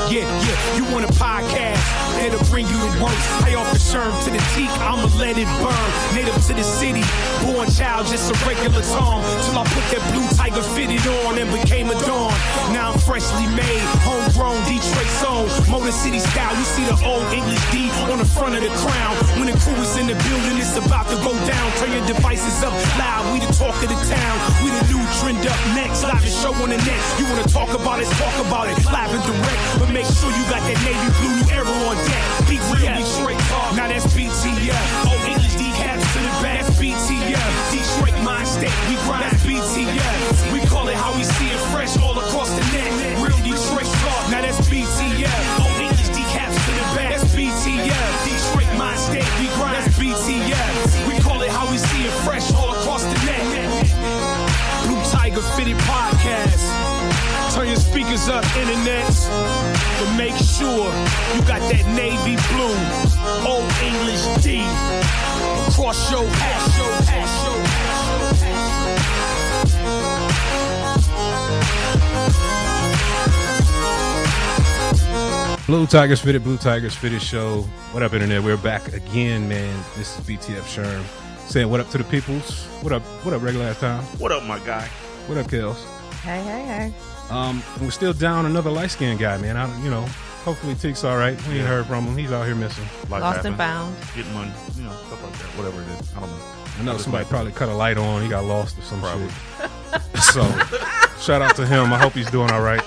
Yeah, you want a podcast that'll bring you the worst. I offer sherm to the teak, I'ma let it burn. Native to the city, born child, just a regular Tom. Till I put that blue tiger fitted on and became a dawn. Now I'm freshly made, homegrown, Detroit soul. Motor City style, you see the old English D on the front of the crown. When the crew is in the building, it's about to go down. Turn your devices up loud, we the talk of the town. We the new trend up next, live the show on the net. You wanna talk about it, live and direct. But make sure you got that navy blue new arrow on deck. BTF, Detroit talk, now that's BTF. Old English decaps to the back, that's BTF. Detroit mind state, we grind, that's BTF. We call it how we see it fresh all across the net. Real Detroit talk, now that's BTF. Old English decaps to the back, that's BTF. Detroit mind state, we grind, that's BTF. We call it how we see it fresh all across the net. Blue Tiger Fitted Podcast. Turn your speakers up, internets, but make sure you got that navy blue, old English D, across your hat. Blue Tigers Fitted show. What up, internet? We're back again, man. This is BTF Sherm saying what up to the peoples. What up, regular ass time? What up, my guy? What up, Kels? Hey. And we're still down another light-skinned guy, man. Hopefully Teek's all right. We ain't heard from him. He's out here missing. Life Lost happens. and found. Getting money, stuff like that. Whatever it is. I don't know. I know somebody probably cut a light on. He got lost or some Probably. shit. So, shout out to him. I hope he's doing all right.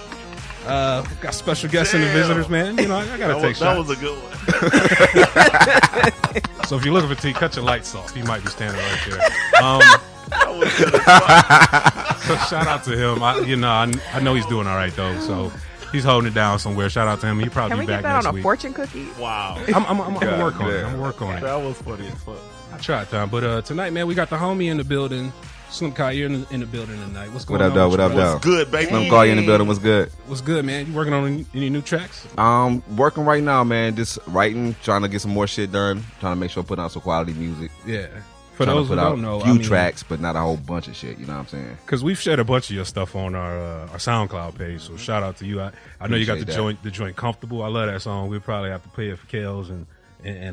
Got special guests and the visitors, man. I gotta take shots. That was a good one. So if you're looking for Teek, cut your lights off. He might be standing right there. That was good as fuck. So shout out to him. I know he's doing all right though. So he's holding it down somewhere. Shout out to him. He'll probably Can we be get back that next on a week. fortune cookie? Wow. I'm gonna work on it. I'm gonna work on it. That was funny as fuck. I tried, Tom. But tonight, man, we got the homie in the building. Slim Kai, you're in the building tonight. What's going on? What up, though? What's good, baby? Slim Kai in the building. What's good? What's good, man? You working on any new tracks? Working right now, man. Just writing, trying to get some more shit done. Trying to make sure I put out some quality music. Yeah. For Trying those to who put out don't know, a few tracks, but not a whole bunch of shit. You know what I'm saying? Because we've shared a bunch of your stuff on our SoundCloud page. So shout out to you. I know you got the joint Comfortable. I love that song. We'll probably have to play it for Kels and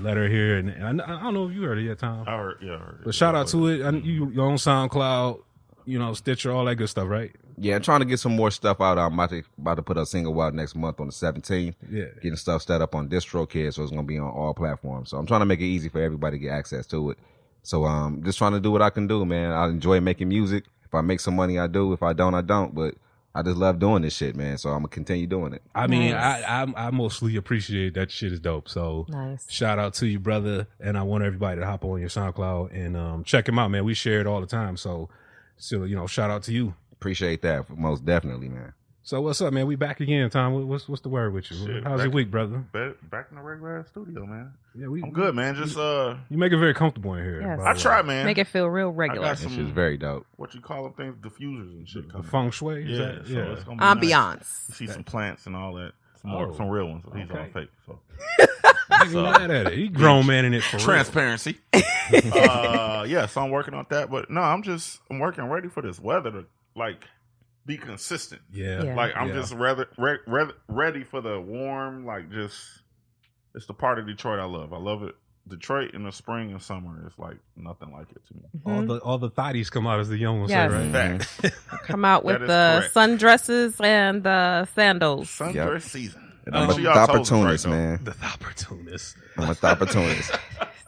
let her hear it. And I don't know if you heard it yet, Tom. I heard it. But shout out to it. You're on SoundCloud, Stitcher, all that good stuff, right? Yeah, I'm trying to get some more stuff out. I'm about to put a single out next month on the 17th. Yeah. Getting stuff set up on DistroKid, so it's going to be on all platforms. So I'm trying to make it easy for everybody to get access to it. So just trying to do what I can do, man. I enjoy making music. If I make some money, I do. If I don't, I don't. But I just love doing this shit, man. So I'm going to continue doing it. I mean, I mostly appreciate that shit is dope. So shout out to you, brother. And I want everybody to hop on your SoundCloud and check him out, man. We share it all the time. So shout out to you. Appreciate that, most definitely, man. So what's up, man? We back again, Tom. What's the word with you? Shit, How's your week, brother? Back in the regular studio, man. Yeah, I'm good, man. Just you make it very comfortable in here. Yes. I try, man. Make it feel real regular. This is very dope. What you call them things? Diffusers and shit. Feng shui. Yeah, yeah. It's gonna be Ambiance. Nice. You see some plants and all that. Some real ones. These are all fake. So. I'm mad at it. He grown man in it for transparency. So I'm working on that. But no, I'm working ready for this weather to be consistent. Yeah. Like I'm just ready for the warm. It's the part of Detroit I love. I love it. Detroit in the spring and summer is like nothing like it to me. Mm-hmm. All the thotties come out, as the young ones Yes. say, right? Come out with the correct. sundresses and the sandals. Sundress season. And I'm a opportunist, man. The opportunist. I'm a opportunist.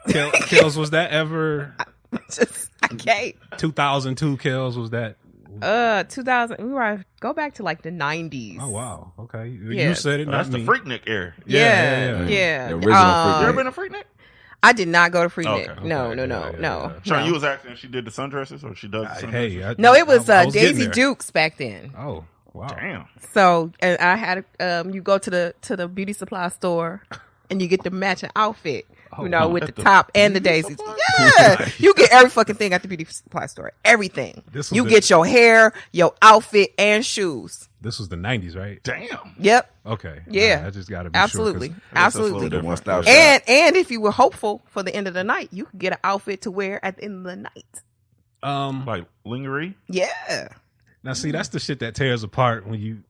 Kels, was that ever I can't. 2002 Kels, was that? 2000. Go back to like the 90s. Oh wow. Okay. Yeah. You said it, not That's me. the Freaknik era. Yeah. The original You Freaknik. ever been a Freaknik? I did not go to Freaknik. Okay. No. Yeah. Sean, you was asking if she did the sundresses or she does the sundresses? No, it was I was getting Daisy there. Dukes back then. Oh wow. Damn. So, and I had you go to the beauty supply store and you get the matching outfit. With the top and the daisies. Yeah. You get every fucking thing at the beauty supply store. Everything. You get your hair, your outfit, and shoes. This was the 90s, right? Damn. Yep. Okay. Yeah. I just got to be Absolutely. sure. Absolutely. The one-stop shop. And if you were hopeful for the end of the night, you could get an outfit to wear at the end of the night. Like lingerie? Yeah. Now, see, that's the shit that tears apart when you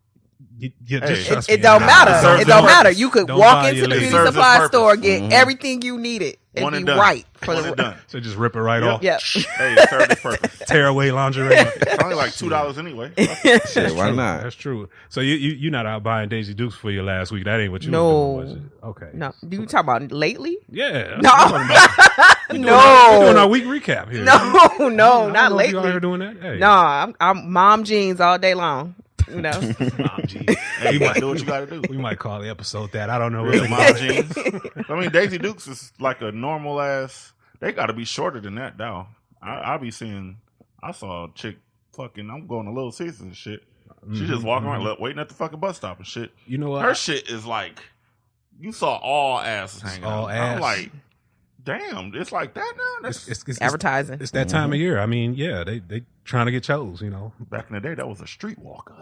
It don't matter. It don't matter. You could walk into the beauty supply store, get everything you needed, and be right for the done. So just rip it right off. Yep. Hey, it served its purpose. Tear away lingerie. It's only like $2 anyway. Shit, why not? That's true. So you're not out buying Daisy Dukes for your last week. That ain't what you No. was doing, was it? Okay. No. Do you talk about lately? Yeah. No. We're doing our week recap here. No, not lately. You out here doing that? Hey. No, I'm mom jeans all day long. You know, Mom jeans. Hey, you might do what you got to do. We might call the episode that. I don't know. Real mom jeans. I mean, Daisy Dukes is like a normal ass. They got to be shorter than that, though. I be seeing. I saw a chick fucking. I'm going to Little Caesars and shit. She just walking around, waiting at the fucking bus stop and shit. You know what? Her shit is like. You saw all asses hanging out. Ass. I'm like, damn, it's like that now. it's advertising. It's that time of year. I mean, yeah, they trying to get chose. You know, back in the day, that was a streetwalker.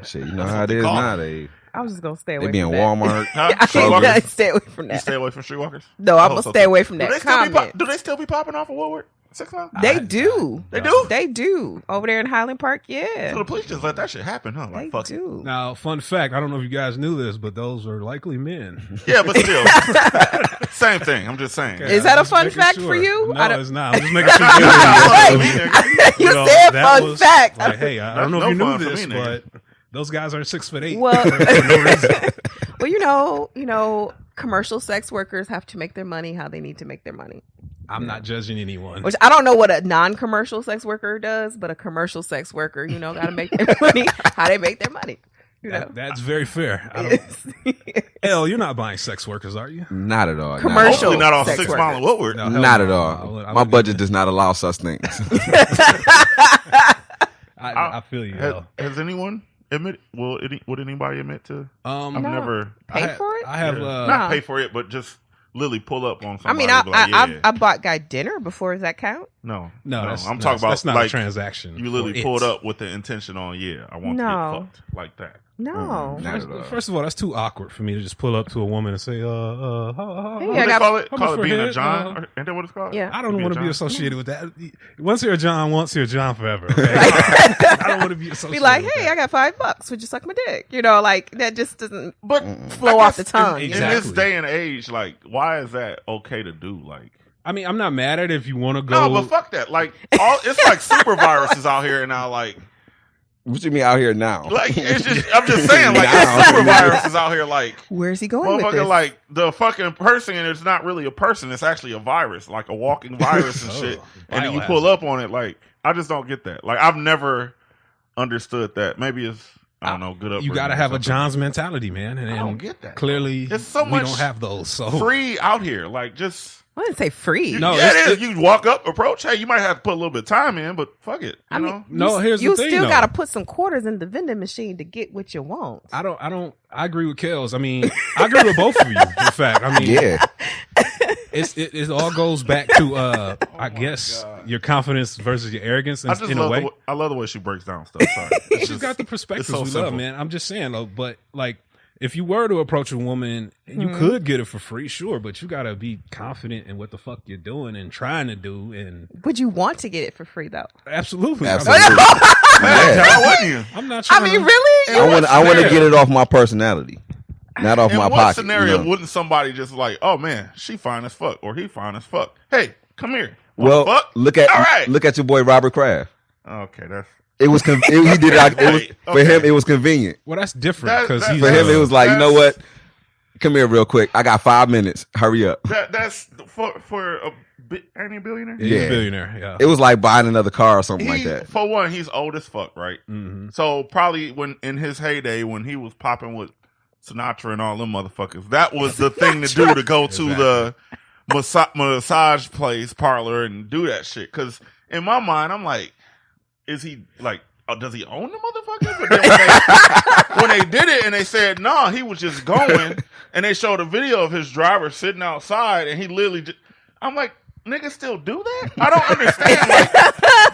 Shit, you know how it is nowadays. I was just gonna stay away. They be in from Walmart. I stay away from that. You stay away from streetwalkers? No, I'm gonna stay away from that comment. Do they still be popping off of Woodward? 6 months? They do. They do? They do. Over there in Highland Park, yeah. So the police just let that shit happen, huh? Like, they do. Now, fun fact, I don't know if you guys knew this, but those are likely men. Yeah, but still. Same thing. I'm just saying. Is that a fun fact for you? No, it's not. I'm just making sure. You said fun fact. Like, hey, I don't know if you knew this, but those guys are 6'8". Well, for no reason. Well, you know, commercial sex workers have to make their money how they need to make their money. I'm not judging anyone. Which I don't know what a non-commercial sex worker does, but a commercial sex worker, you know, got to make their money how they make their money. You know? That's very fair. Elle, you're not buying sex workers, are you? Not at all. Hopefully not on 6 workers. Mile and Woodward. No, not at all. My budget does not allow such things. I feel you. Has anyone admit? Would anybody admit to? I've never paid for it. I have not pay for it, but just Lily pull up on somebody. I mean, I bought guy dinner before. Does that count? No. I'm talking about that's not like a transaction. You literally pulled up with the intention on, I want to get fucked like that. No. First of all, that's too awkward for me to just pull up to a woman and say, Hey, call it being a John? Ain't that what it's called? Yeah. I don't want to be associated with that. Once you're a John, once you're a John forever. Okay? I don't want to be associated be like, with hey, that. I got $5. Would you suck my dick? You know, like that just doesn't flow off the tongue. In this day and age, like, why is that okay to do? Like, I mean, I'm not mad at it if you want to go. No, but fuck that. Like, it's like super viruses out here now. Like, what you mean out here now? Like, it's just, I'm just saying, like, there's super viruses out here. Like, where's he going with this? Like, the fucking person, and it's not really a person. It's actually a virus, like a walking virus and shit. And then you pull up on it. Like, I just don't get that. Like, I've never understood that. Maybe it's, I don't know, good up. You got to have a John's mentality, man. And I don't get that. Clearly, it's so we much don't have those. So free out here. Like, just. I didn't say free. No, it is. You walk up, approach. Hey, you might have to put a little bit of time in, but fuck it. You know? No, here's you the thing. You still got to put some quarters in the vending machine to get what you want. I agree with Kels. I mean, I agree with both of you. In fact, I mean, yeah. It all goes back to I guess your confidence versus your arrogance in a way. I love the way she breaks down stuff. Sorry. She's got the perspectives so we simple. love, man. I'm just saying though, but like, if you were to approach a woman, you could get it for free, sure, but you got to be confident in what the fuck you're doing and trying to do. And would you want to get it for free though? Absolutely. Yeah. I'm not trying. I mean, really? I want to get it off my personality, not off my pocket. In what scenario wouldn't somebody just like, oh man, she fine as fuck, or he fine as fuck? Hey, come here. Well, fuck? look at your boy Robert Kraft. Okay, that's. It was he did it. For him, it was convenient. Well, that's different because for him, it was like, you know what? Come here real quick. I got 5 minutes. Hurry up. That's for a ain't he a billionaire? Yeah, he's a billionaire. Yeah, it was like buying another car or something like that. For one, he's old as fuck, right? Mm-hmm. So probably when in his heyday, when he was popping with Sinatra and all them motherfuckers, that was the thing to do, to go to the massage place parlor and do that shit. Because in my mind, I'm like, is he like, does he own the motherfucker? But then when they did it and they said, no, he was just going, and they showed a video of his driver sitting outside, and he literally just, I'm like, niggas still do that? I don't understand. Like,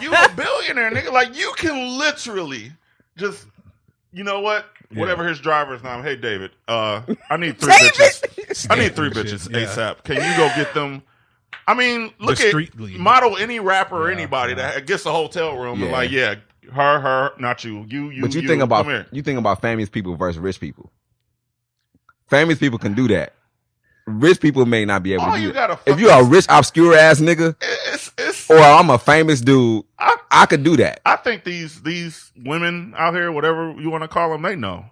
you a billionaire, nigga. Like, you can literally just, you know what? Yeah. Whatever his driver's name. Hey, David, I need 3 bitches. I need 3 bitches ASAP. Can you go get them I mean, look Discreetly. at model any rapper or anybody that gets a hotel room and like, her, not you. But you think about famous people versus rich people. Famous people can do that. Rich people may not be able to do that. If you're a rich, obscure ass nigga, or I'm a famous dude, I could do that. I think these women out here, whatever you want to call them, they know.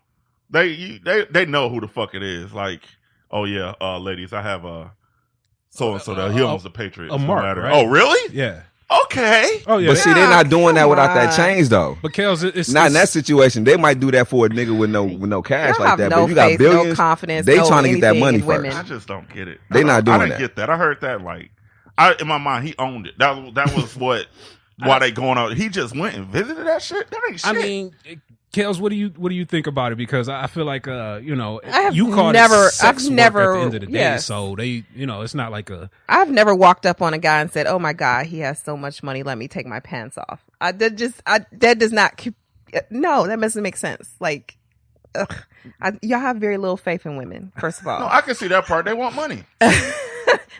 They know who the fuck it is. Like, oh yeah, ladies, I have so and so that he owns the Patriots. A mark, right? Oh really? Yeah. Okay. Oh yeah. But see, they're not doing that without that change though. But Kels, it's not in that situation. They might do that for a nigga with no cash like that. But you got billions. No confidence. They trying to get that money first. I just don't get it. They not doing that. I didn't get that. I heard that like, in my mind, he owned it. That was what. Why they going out? He just went and visited that shit. That ain't shit. I mean, Kels, what do you think about it? Because I feel like you I've called never, it sex I've never, work at the end of the day. So they, it's not like a. I've never walked up on a guy and said, "Oh my God, he has so much money. Let me take my pants off." That does not. No, that doesn't make sense. Like, y'all have very little faith in women. First of all, no, I can see that part. They want money.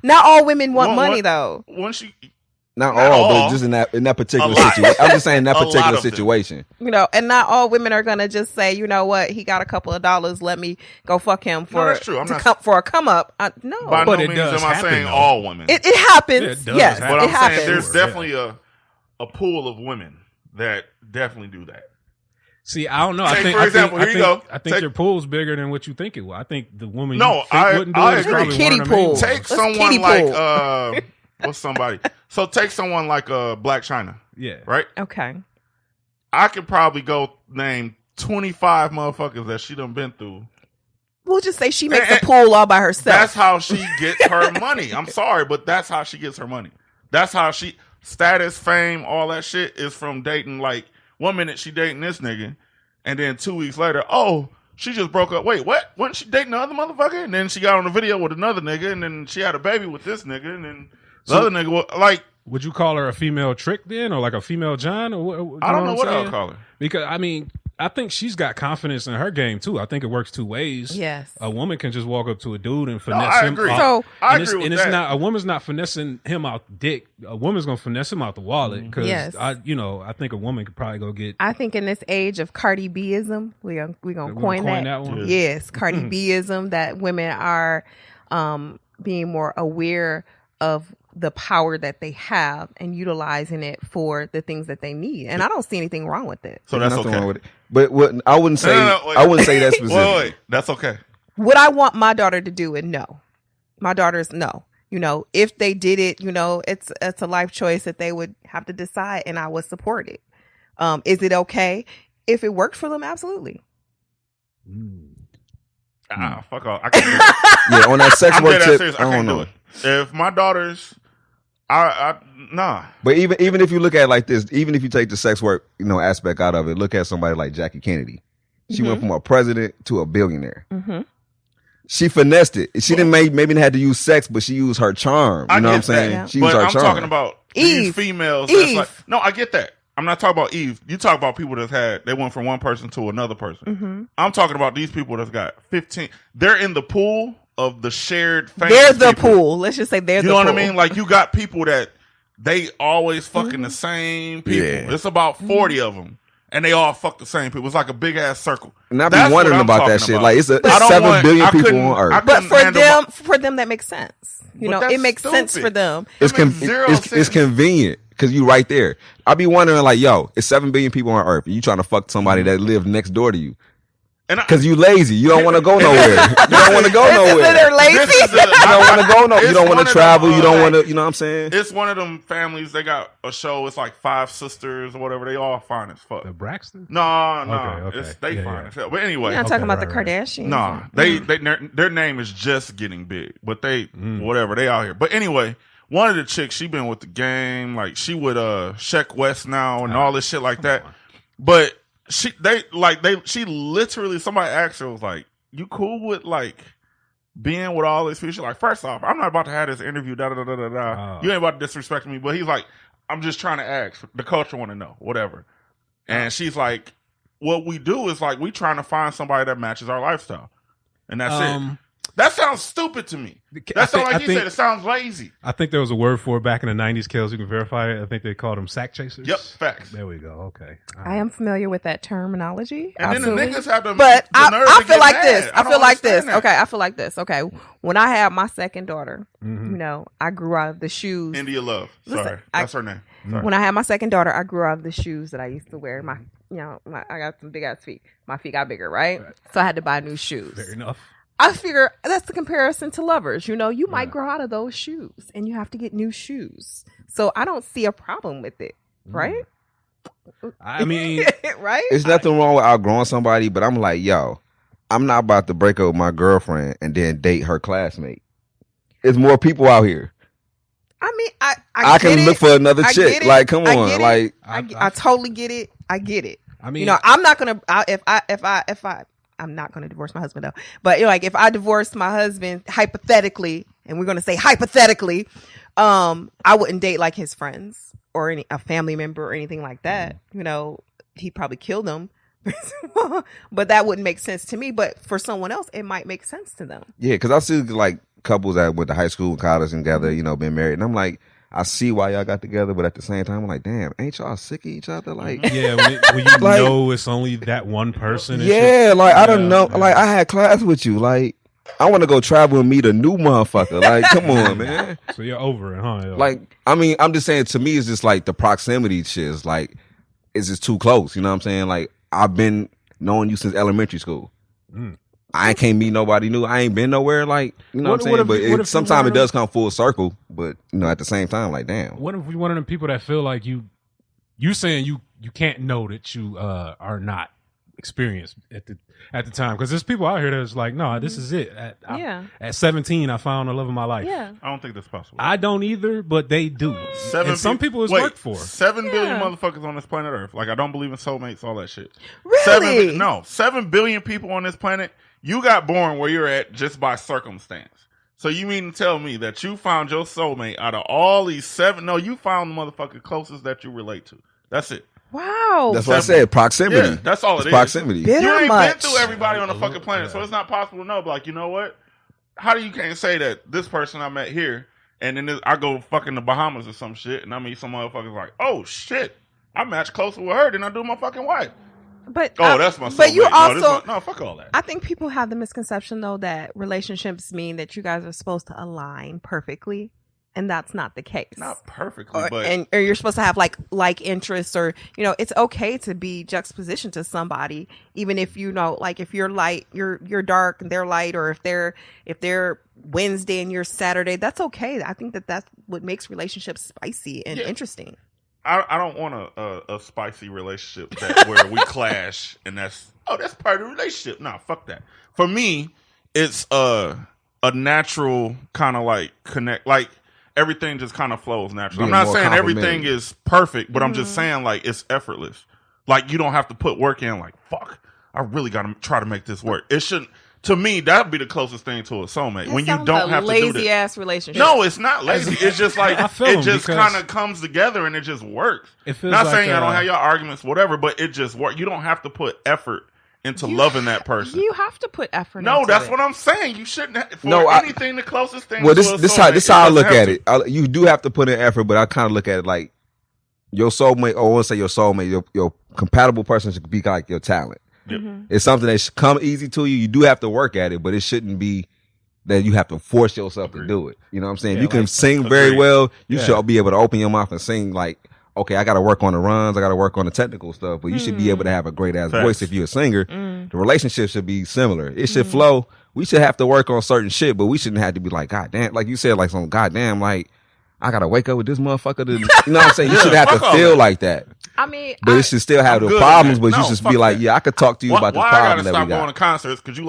Not all women want money though. Once you. Not all, but just in that particular situation. I'm just saying in that particular situation. And not all women are gonna just say, you know what, he got a couple of dollars, let me go fuck him for that's true. for a come up. No, by but no it means does am I happen, saying though. all women. It happens. Yes, but it I'm happens. saying there's definitely a pool of women that definitely do that. See, I don't know. I think your pool's bigger than what you think it will. I think the woman wouldn't do it is probably kiddie one of the pool. main Take someone like what's somebody? So take someone like Black China. Yeah. Right? Okay. I could probably go name 25 motherfuckers that she done been through. We'll just say she makes a pool all by herself. That's how she gets her money. I'm sorry, but that's how she gets her money. That's how status, fame, all that shit is from dating. Like 1 minute she dating this nigga, and then 2 weeks later, she just broke up. Wait, what? Wasn't she dating the other motherfucker? And then she got on a video with another nigga, and then she had a baby with this nigga, and then the other nigga was like. Would you call her a female Trick then, or like a female John? Or I don't know what I'll call her. Because I think she's got confidence in her game too. I think it works two ways. Yes, a woman can just walk up to a dude and finesse him. I agree. I agree with that. Not a woman's not finessing him out the dick. A woman's gonna finesse him out the wallet. Because I think a woman could probably go get. I think in this age of Cardi B-ism, we gonna coin that one. Yes, Cardi B-ism, that women are being more aware of the power that they have and utilizing it for the things that they need, and I don't see anything wrong with it. So that's okay. Wrong with it. But what I wouldn't say, I wouldn't say that's specific. Wait, that's okay. Would I want my daughter to do it? No, my daughter's no. If they did it, it's a life choice that they would have to decide, and I would support it. Is it okay if it worked for them? Absolutely. Fuck off. I can't do it. Yeah, on that sex work tip, I can't do it. If my daughter's nah. But even if you look at it like this, even if you take the sex work, aspect out of it, look at somebody like Jackie Kennedy. She went from a president to a billionaire. Mm-hmm. She finessed it. She didn't maybe had to use sex, but she used her charm. You know what I'm saying? Yeah. She used her charm. I'm talking about these females. That's like, no, I get that. I'm not talking about Eve. You talk about people they went from one person to another person. Mm-hmm. I'm talking about these people that's got 15. They're in the pool of the shared family. They're the pool. Let's just say they're the pool. You know what I mean? Like you got people that they always fucking the same people. Yeah. It's about 40 of them. And they all fuck the same people. It's like a big ass circle. And I be wondering about that shit. Like it's 7 billion people on Earth. But for them that makes sense. It makes sense for them. It's convenient because you right there. I be wondering like, it's 7 billion people on Earth. And you trying to fuck somebody that live next door to you. Because you lazy. You don't want to go nowhere. You don't want to go nowhere. They're lazy. You don't want to go nowhere. You don't want to travel. You don't want to, you know what I'm saying? It's one of them families. They got a show. It's like 5 sisters or whatever. They all fine as fuck. The Braxton? No. Okay. They fine as hell. But anyway. You're not talking about the Kardashians. Nah. Their name is just getting big. But whatever. They out here. But anyway, one of the chicks, she been with the game. Like, she with Sheck West now and all this shit like that. But she literally, somebody asked her, was like, you cool with like being with all this future? Like, first off, I'm not about to have this interview, You ain't about to disrespect me. But he's like, I'm just trying to ask. The culture want to know, whatever. And she's like, what we do is like, we trying to find somebody that matches our lifestyle. And that's it. That sounds stupid to me. That sounds like you said. It sounds lazy. I think there was a word for it back in the 90s, Kels. You can verify it. I think they called them sack chasers. Yep, facts. There we go. Okay. I am familiar with that terminology. And absolutely. then the niggas have the but the nerve I to feel get like mad. this. I feel like this. That. Okay, I feel like this. Okay, when I had my second daughter, you know, I grew out of the shoes. India Love. Sorry, that's her name. Sorry. When I had my second daughter, I grew out of the shoes that I used to wear. I got some big ass feet. My feet got bigger, right? So I had to buy new shoes. Fair enough. I figure that's the comparison to lovers. You know, you might grow out of those shoes and you have to get new shoes. So I don't see a problem with it, right? I mean, right? There's nothing wrong with outgrowing somebody, but I'm like, yo, I'm not about to break up with my girlfriend and then date her classmate. There's more people out here. I mean, I can look for another chick. Like, come on, like I totally get it. I get it. I mean, you know, I'm not gonna I'm not gonna divorce my husband though. But you know, like if I divorced my husband hypothetically, and we're gonna say hypothetically, I wouldn't date like his friends or a family member or anything like that. You know, he'd probably kill them. But that wouldn't make sense to me. But for someone else, it might make sense to them. Yeah, because I see like couples that went to high school and college together, you know, been married, and I'm like, I see why y'all got together, but at the same time, I'm like, damn, ain't y'all sick of each other? Like, yeah, when you like, know it's only that one person. Yeah, like I don't know. Like I had class with you. Like I want to go travel and meet a new motherfucker. Like, come on, man. So you're over it, huh? Like, I mean, I'm just saying. To me, it's just like the proximity shit. Is like, it's just too close. You know what I'm saying? Like, I've been knowing you since elementary school. I can't meet nobody new. I ain't been nowhere. Like, you know what I'm saying? But sometimes it does come full circle. But you know, at the same time, like, damn. What if you're one of them people that feel like you saying you can't know that you are not experienced at the time? Because there's people out here that's like, no, this is it. At 17, I found the love of my life. Yeah, I don't think that's possible. I don't either, but they do. And some people it's worked for. 7 billion motherfuckers on this planet Earth. Like, I don't believe in soulmates, all that shit. Really? 7 billion people on this planet. You got born where you're at just by circumstance. So you mean to tell me that you found your soulmate out of all these 7? No, you found the motherfucker closest that you relate to. That's it. Wow. That's what I said. Proximity. Yeah, that's all it is. Proximity. You ain't been through everybody on the fucking planet, so it's not possible to know. But like, you know what? How do you can't say that this person I met here, and then I go fucking the Bahamas or some shit, and I meet some motherfuckers like, oh shit, I match closer with her than I do my fucking wife. But that's my soulmate. But you also no, fuck all that. I think people have the misconception though that relationships mean that you guys are supposed to align perfectly, and that's not the case. Not perfectly, but or you're supposed to have like interests, or you know, it's okay to be juxtaposition to somebody, even if you know, like if you're light, you're dark and they're light, or if they're Wednesday and you're Saturday, that's okay. I think that's what makes relationships spicy and interesting. I don't want a spicy relationship where we clash and that's part of the relationship. Nah, fuck that. For me, it's a natural kind of like connect, like everything just kind of flows naturally. I'm not saying everything is perfect, but I'm just saying like it's effortless. Like you don't have to put work in. Like fuck, I really got to try to make this work. It shouldn't. To me, that'd be the closest thing to a soulmate. When you don't have to do this. Lazy ass relationship. No, it's not lazy. It's just like it just kind of comes together and it just works. Not saying I don't have your arguments, whatever, but it just works. You don't have to put effort into loving that person. You have to put effort. No, into that's it. what I'm saying. You shouldn't. Anything, the closest thing. Well, this is how I look at it. You do have to put in effort, but I kind of look at it like your soulmate. Or I want to say your soulmate, your compatible person should be like your talent. Yep. It's something that should come easy to you. You do have to work at it, but it shouldn't be that you have to force yourself to do it. You know what I'm saying? You can sing very well. You should be able to open your mouth and sing like, okay, I got to work on the runs. I got to work on the technical stuff, but you should be able to have a great ass voice if you're a singer. The relationship should be similar. It should flow. We should have to work on certain shit, but we shouldn't have to be like, God damn, like you said, like some goddamn, like, I got to wake up with this motherfucker. You know what I'm saying? You should have to feel like that. I mean, but it should still have the problems, but you should be like, yeah, I could talk to you about the problem that we got. Why I gotta stop going to concerts because you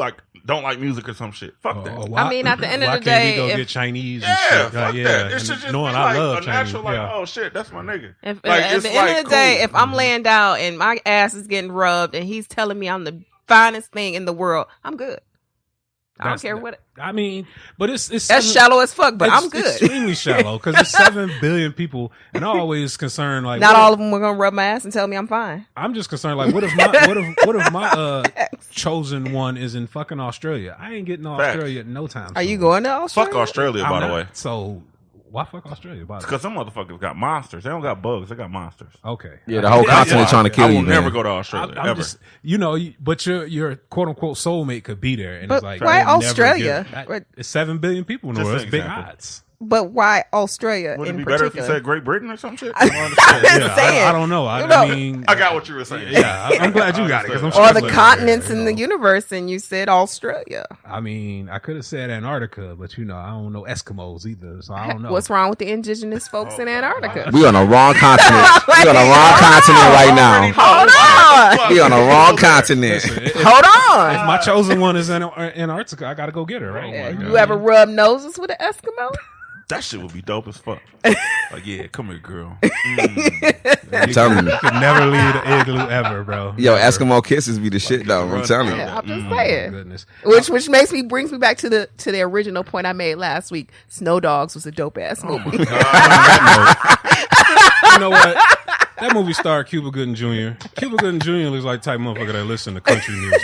don't like music or some shit? Fuck that. I mean, at the end of the day, why can't we go get Chinese and shit? Fuck that. It should just be like a natural, like, oh shit, that's my nigga. At the end of the day, if I'm laying down and my ass is getting rubbed and he's telling me I'm the finest thing in the world, I'm good. I don't care what. I mean, but it's That's shallow as fuck. But I'm good. Extremely shallow because there's 7 billion people, and I'm always concerned like not all of them are gonna rub my ass and tell me I'm fine. I'm just concerned like what if my chosen one is in fucking Australia? I ain't getting to Australia at no time. Are you going to Australia? Fuck Australia, by the way. So. Why fuck Australia? Because some motherfuckers got monsters. They don't got bugs. They got monsters. Okay. Yeah, the whole continent trying to kill you. I will never go to Australia. I'm ever. Just, but your quote unquote soulmate could be there, and but it's like why Australia? It's 7 billion people in the world. It's big odds. But why Australia? Would it in be particular? better if you said Great Britain or some shit? I don't know. I mean, I got what you were saying. Yeah, I'm glad you got it. Or the continents in the universe, and you said Australia. I mean, I could have said Antarctica, but I don't know Eskimos either, so I don't know. What's wrong with the indigenous folks in Antarctica? We on the wrong continent. We on the wrong continent right now. Hold on. We on the wrong continent. Hold on. If my chosen one is in Antarctica, I gotta go get her, right? Yeah, you ever rub noses with an Eskimo? That shit would be dope as fuck. Like, yeah, come here, girl. I'm telling you. You could never leave the igloo ever, bro. Yo, Eskimo kisses be the shit though. I'm telling you. Yeah, I'm just saying. Goodness. Which brings me back to the original point I made last week. Snow Dogs was a dope ass movie. You know what? That movie starred Cuba Gooding Jr. Cuba Gooding Jr. looks like the type of motherfucker that listen to country music.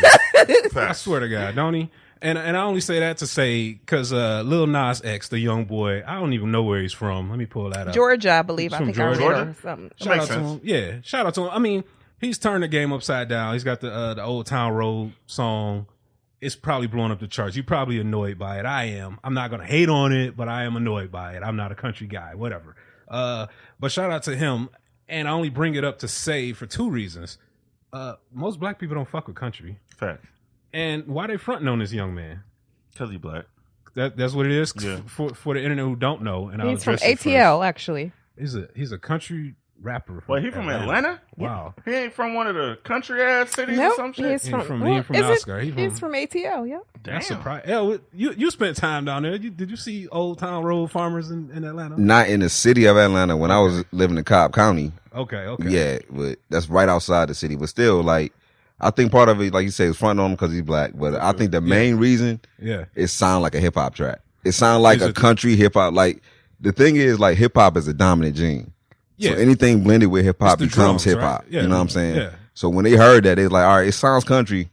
I swear to God, don't he? And I only say that to say because Lil Nas X, the young boy, I don't even know where he's from. Let me pull that up. Georgia, I believe. He's I think Georgia? I read or something. Shout out to him. Yeah, shout out to him. I mean, he's turned the game upside down. He's got the Old Town Road song. It's probably blowing up the charts. You're probably annoyed by it. I am. I'm not gonna hate on it, but I am annoyed by it. I'm not a country guy. Whatever. But shout out to him. And I only bring it up to say for 2 reasons. Most black people don't fuck with country. Fact. And why they fronting on this young man? Because he black. That's what it is. Yeah. For the internet who don't know, and He's from ATL, actually. He's a country rapper. Wait, he from Atlanta? Wow. He ain't from one of the country ass cities or some shit? He's from Oscar. He's from ATL, yep. That's surprising. Hell, you spent time down there. Did you see Old Town Road farmers in Atlanta? Not in the city of Atlanta when I was living in Cobb County. Okay. Yeah, but that's right outside the city. But still, like, I think part of it, like you say, is fronting on him because he's black. But I think the main reason it sound like a hip hop track. It sound like a country hip hop. Like, the thing is, like, hip hop is a dominant gene. Yeah. So anything blended with hip hop becomes hip hop. Right? Yeah. You know what I'm saying? Yeah. So when they heard that, they was like, all right, it sounds country,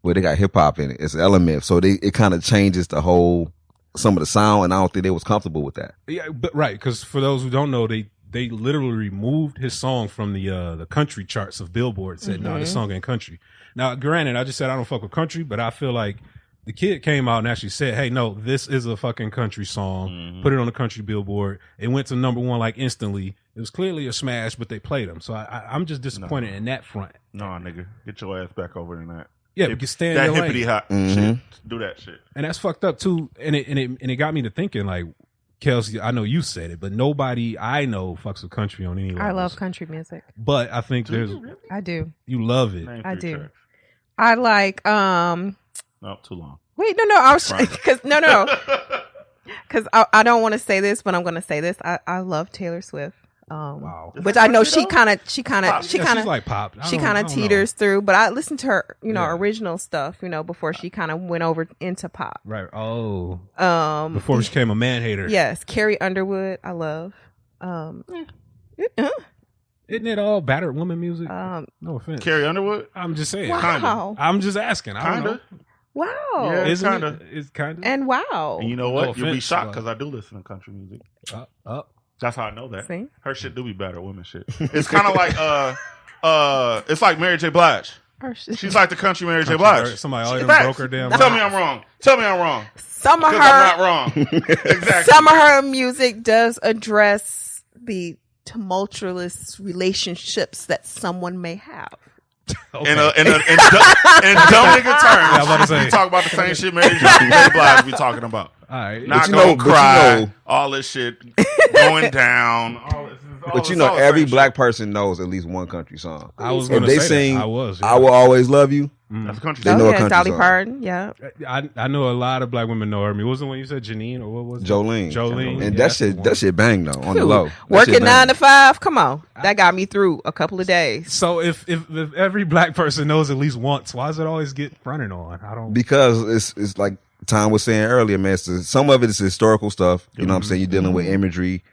but they got hip hop in it. It's an element. So it kind of changes the whole, some of the sound, and I don't think they was comfortable with that. Yeah, but right, because for those who don't know, they literally removed his song from the country charts of Billboard. Said, no, this song ain't country. Now, granted, I just said I don't fuck with country, but I feel like the kid came out and actually said, hey, no, this is a fucking country song. Put it on the country Billboard. It went to number 1 like instantly. It was clearly a smash, but they played him. So I'm just disappointed in that front. No, nigga, get your ass back over in that. Yeah, you can stand that your lane. hippity hop shit. Do that shit. And that's fucked up too. And it got me to thinking, like, Kelsey, I know you said it, but nobody I know fucks with country on any level. I love country music. But I think I do. You love it. I do. Tracks. I like No, too long. Wait, no, I was because no. Because I don't want to say this, but I'm going to say this. I love Taylor Swift. Wow. Which I know she kind of like pop. She kind of teeters through, but I listened to her, original stuff, before she kind of went over into pop. Right. Oh. Before she became a man hater. Yes, Carrie Underwood, I love. Isn't it all battered woman music? No offense. Carrie Underwood? I'm just saying. Wow. Kinda. I'm just asking. I don't know. Wow. Yeah, it's kind of. It's kind of. And wow. And you know what? No You'll be offense, shocked because I do listen to country music. That's how I know that. See? Her shit do be better women shit. It's kind of like it's like Mary J. Blige. She's like the country Mary J. Blige. Somebody always broke her damn. Tell me I'm wrong. Some of her, I'm not wrong. Exactly. Some of her music does address the tumultuous relationships that someone may have. Okay. In dumb nigga terms, I was about to say. we talk about the same shit Mary J. Blige be talking about. All right. Not gonna cry. All this shit going down. But every black person knows at least one country song. I was going to say that. I was. I Will Always Love You. That's a country song. They know a country Dolly song. Parton, yeah. I know a lot of black women know her. I mean, wasn't when you said Janine or what was it? Jolene. And that shit bang though on the low. Working 9 to 5, come on. That got me through a couple of days. So if every black person knows at least once, why does it always get fronted on? I don't. Because it's like Tom was saying earlier, man, some of it is historical stuff. You know what I'm saying? You're dealing with imagery.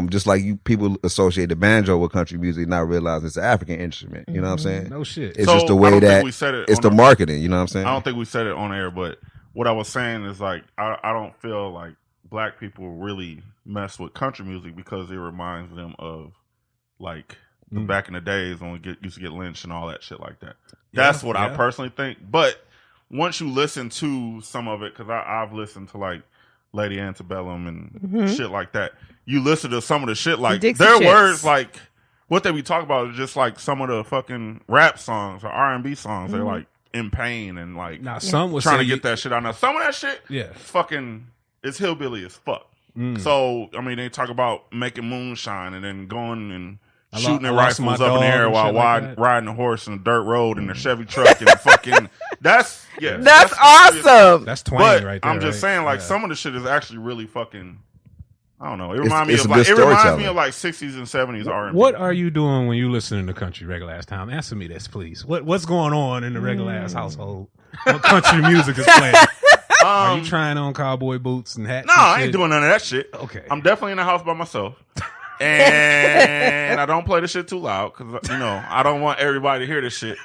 Just like people associate the banjo with country music, not realizing it's an African instrument. You know what I'm saying? No shit. It's just the way that it's the marketing. You know what I'm saying? I don't think we said it on air, but what I was saying is like I don't feel like black people really mess with country music because it reminds them of like the back in the days when we used to get lynched and all that shit like that. That's what I personally think. But once you listen to some of it, because I've listened to like Lady Antebellum and shit like that, you listen to some of the shit like their words, like what they be talking about is just like some of the fucking rap songs or R&B songs. They're like in pain and like some was trying to get that shit out. Now some of that shit, fucking, it's hillbilly as fuck. So I mean, they talk about making moonshine and then going and shooting their rifles up in the air while riding a horse in a dirt road in a Chevy truck and fucking. That's awesome. That's twang but right there. I'm just saying, like some of the shit is actually really fucking. I don't know. It reminds me of like 60s and 70s R&B. What are you doing when you listening to country regular ass time? Answer me this, please. What's going on in the regular ass household? What country music is playing? Are you trying on cowboy boots and hats? No, I ain't doing none of that shit. Okay, I'm definitely in the house by myself, and I don't play the shit too loud because I don't want everybody to hear this shit.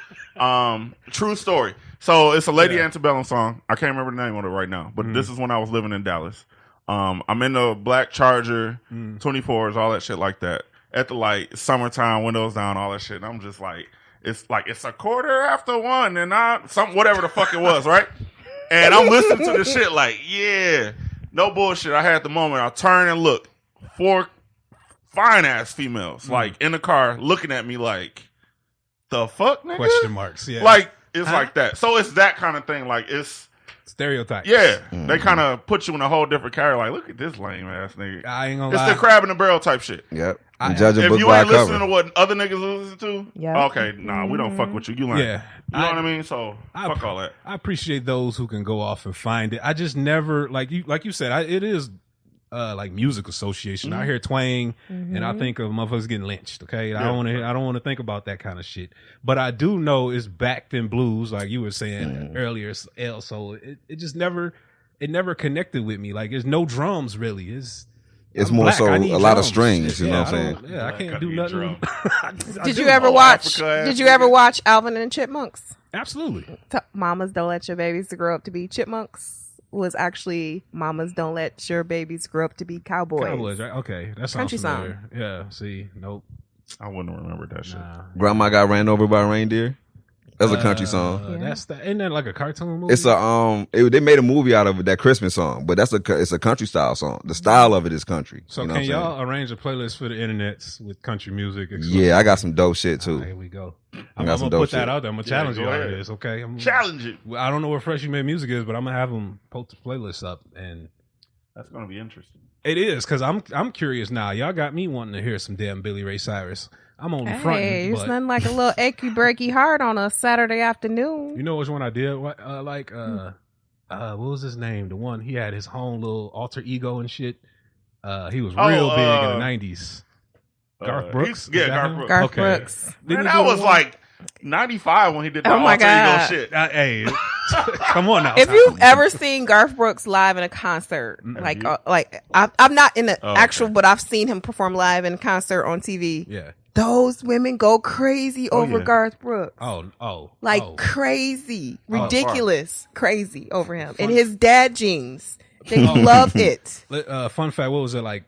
True story. So it's a Lady Antebellum song. I can't remember the name of it right now, but this is when I was living in Dallas. I'm in the black Charger, 24s, all that shit like that. At the light, summertime, windows down, all that shit. And I'm just like it's 1:15 and whatever the fuck it was, right? And I'm listening to the shit like, no bullshit. I had the moment. I turn and look. 4 fine ass females, like in the car, looking at me like, the fuck, nigga? Question marks, Like, it's like that. So it's that kind of thing. Like, it's stereotypes. Yeah. They kind of put you in a whole different category. Like, look at this lame ass nigga. I ain't gonna lie. It's the crab in the barrel type shit. Yep. If you ain't listening to what other niggas listen to, okay, nah, we don't fuck with you. You learn. Yeah. You know what I mean? So fuck all that. I appreciate those who can go off and find it. I just never like you said. It is like music association. I hear twang and I think of motherfuckers getting lynched. Okay, I don't want to think about that kind of shit. But I do know it's backed in blues, like you were saying earlier. So it just never connected with me. Like there's no drums really. It's more so a lot of strings, you know what I'm saying? Yeah, I can't do nothing. Did you ever watch Alvin and the Chipmunks? Absolutely. Mamas Don't Let Your Babies Grow Up to Be Chipmunks was actually Mamas Don't Let Your Babies Grow Up to Be Cowboys. Cowboys, right? Okay, that sounds country familiar. song. Yeah, see, nope. I wouldn't remember that shit. Grandma got ran over by a reindeer. That's a country song. Isn't that like a cartoon movie? It's they made a movie out of it, that Christmas song, but it's a country style song. The style of it is country. So can y'all arrange a playlist for the internets with country music? Yeah, I got some dope shit too. Here we go. I'm gonna put that out there. I'm gonna challenge you on this. Okay, challenge it. I don't know where Fresh You Made Music is, but I'm gonna have them post the playlist up, and that's gonna be interesting. It is because I'm curious now. Y'all got me wanting to hear some damn Billy Ray Cyrus. I'm on the front. Hey, it's nothing like a little achy breaky heart on a Saturday afternoon. You know which one I did? What was his name? The one he had his own little alter ego and shit. He was real big in the 90s. Garth Brooks? Garth Brooks. Garth Brooks. Man, that was like 95 when he did that alter ego shit. Hey, come on now. If you've ever seen Garth Brooks live in a concert, I'm not in the actual, but I've seen him perform live in a concert on TV. Yeah. Those women go crazy over Garth Brooks. Crazy. Ridiculous. Crazy over him. And his dad jeans. They love it. Fun fact, what was it, like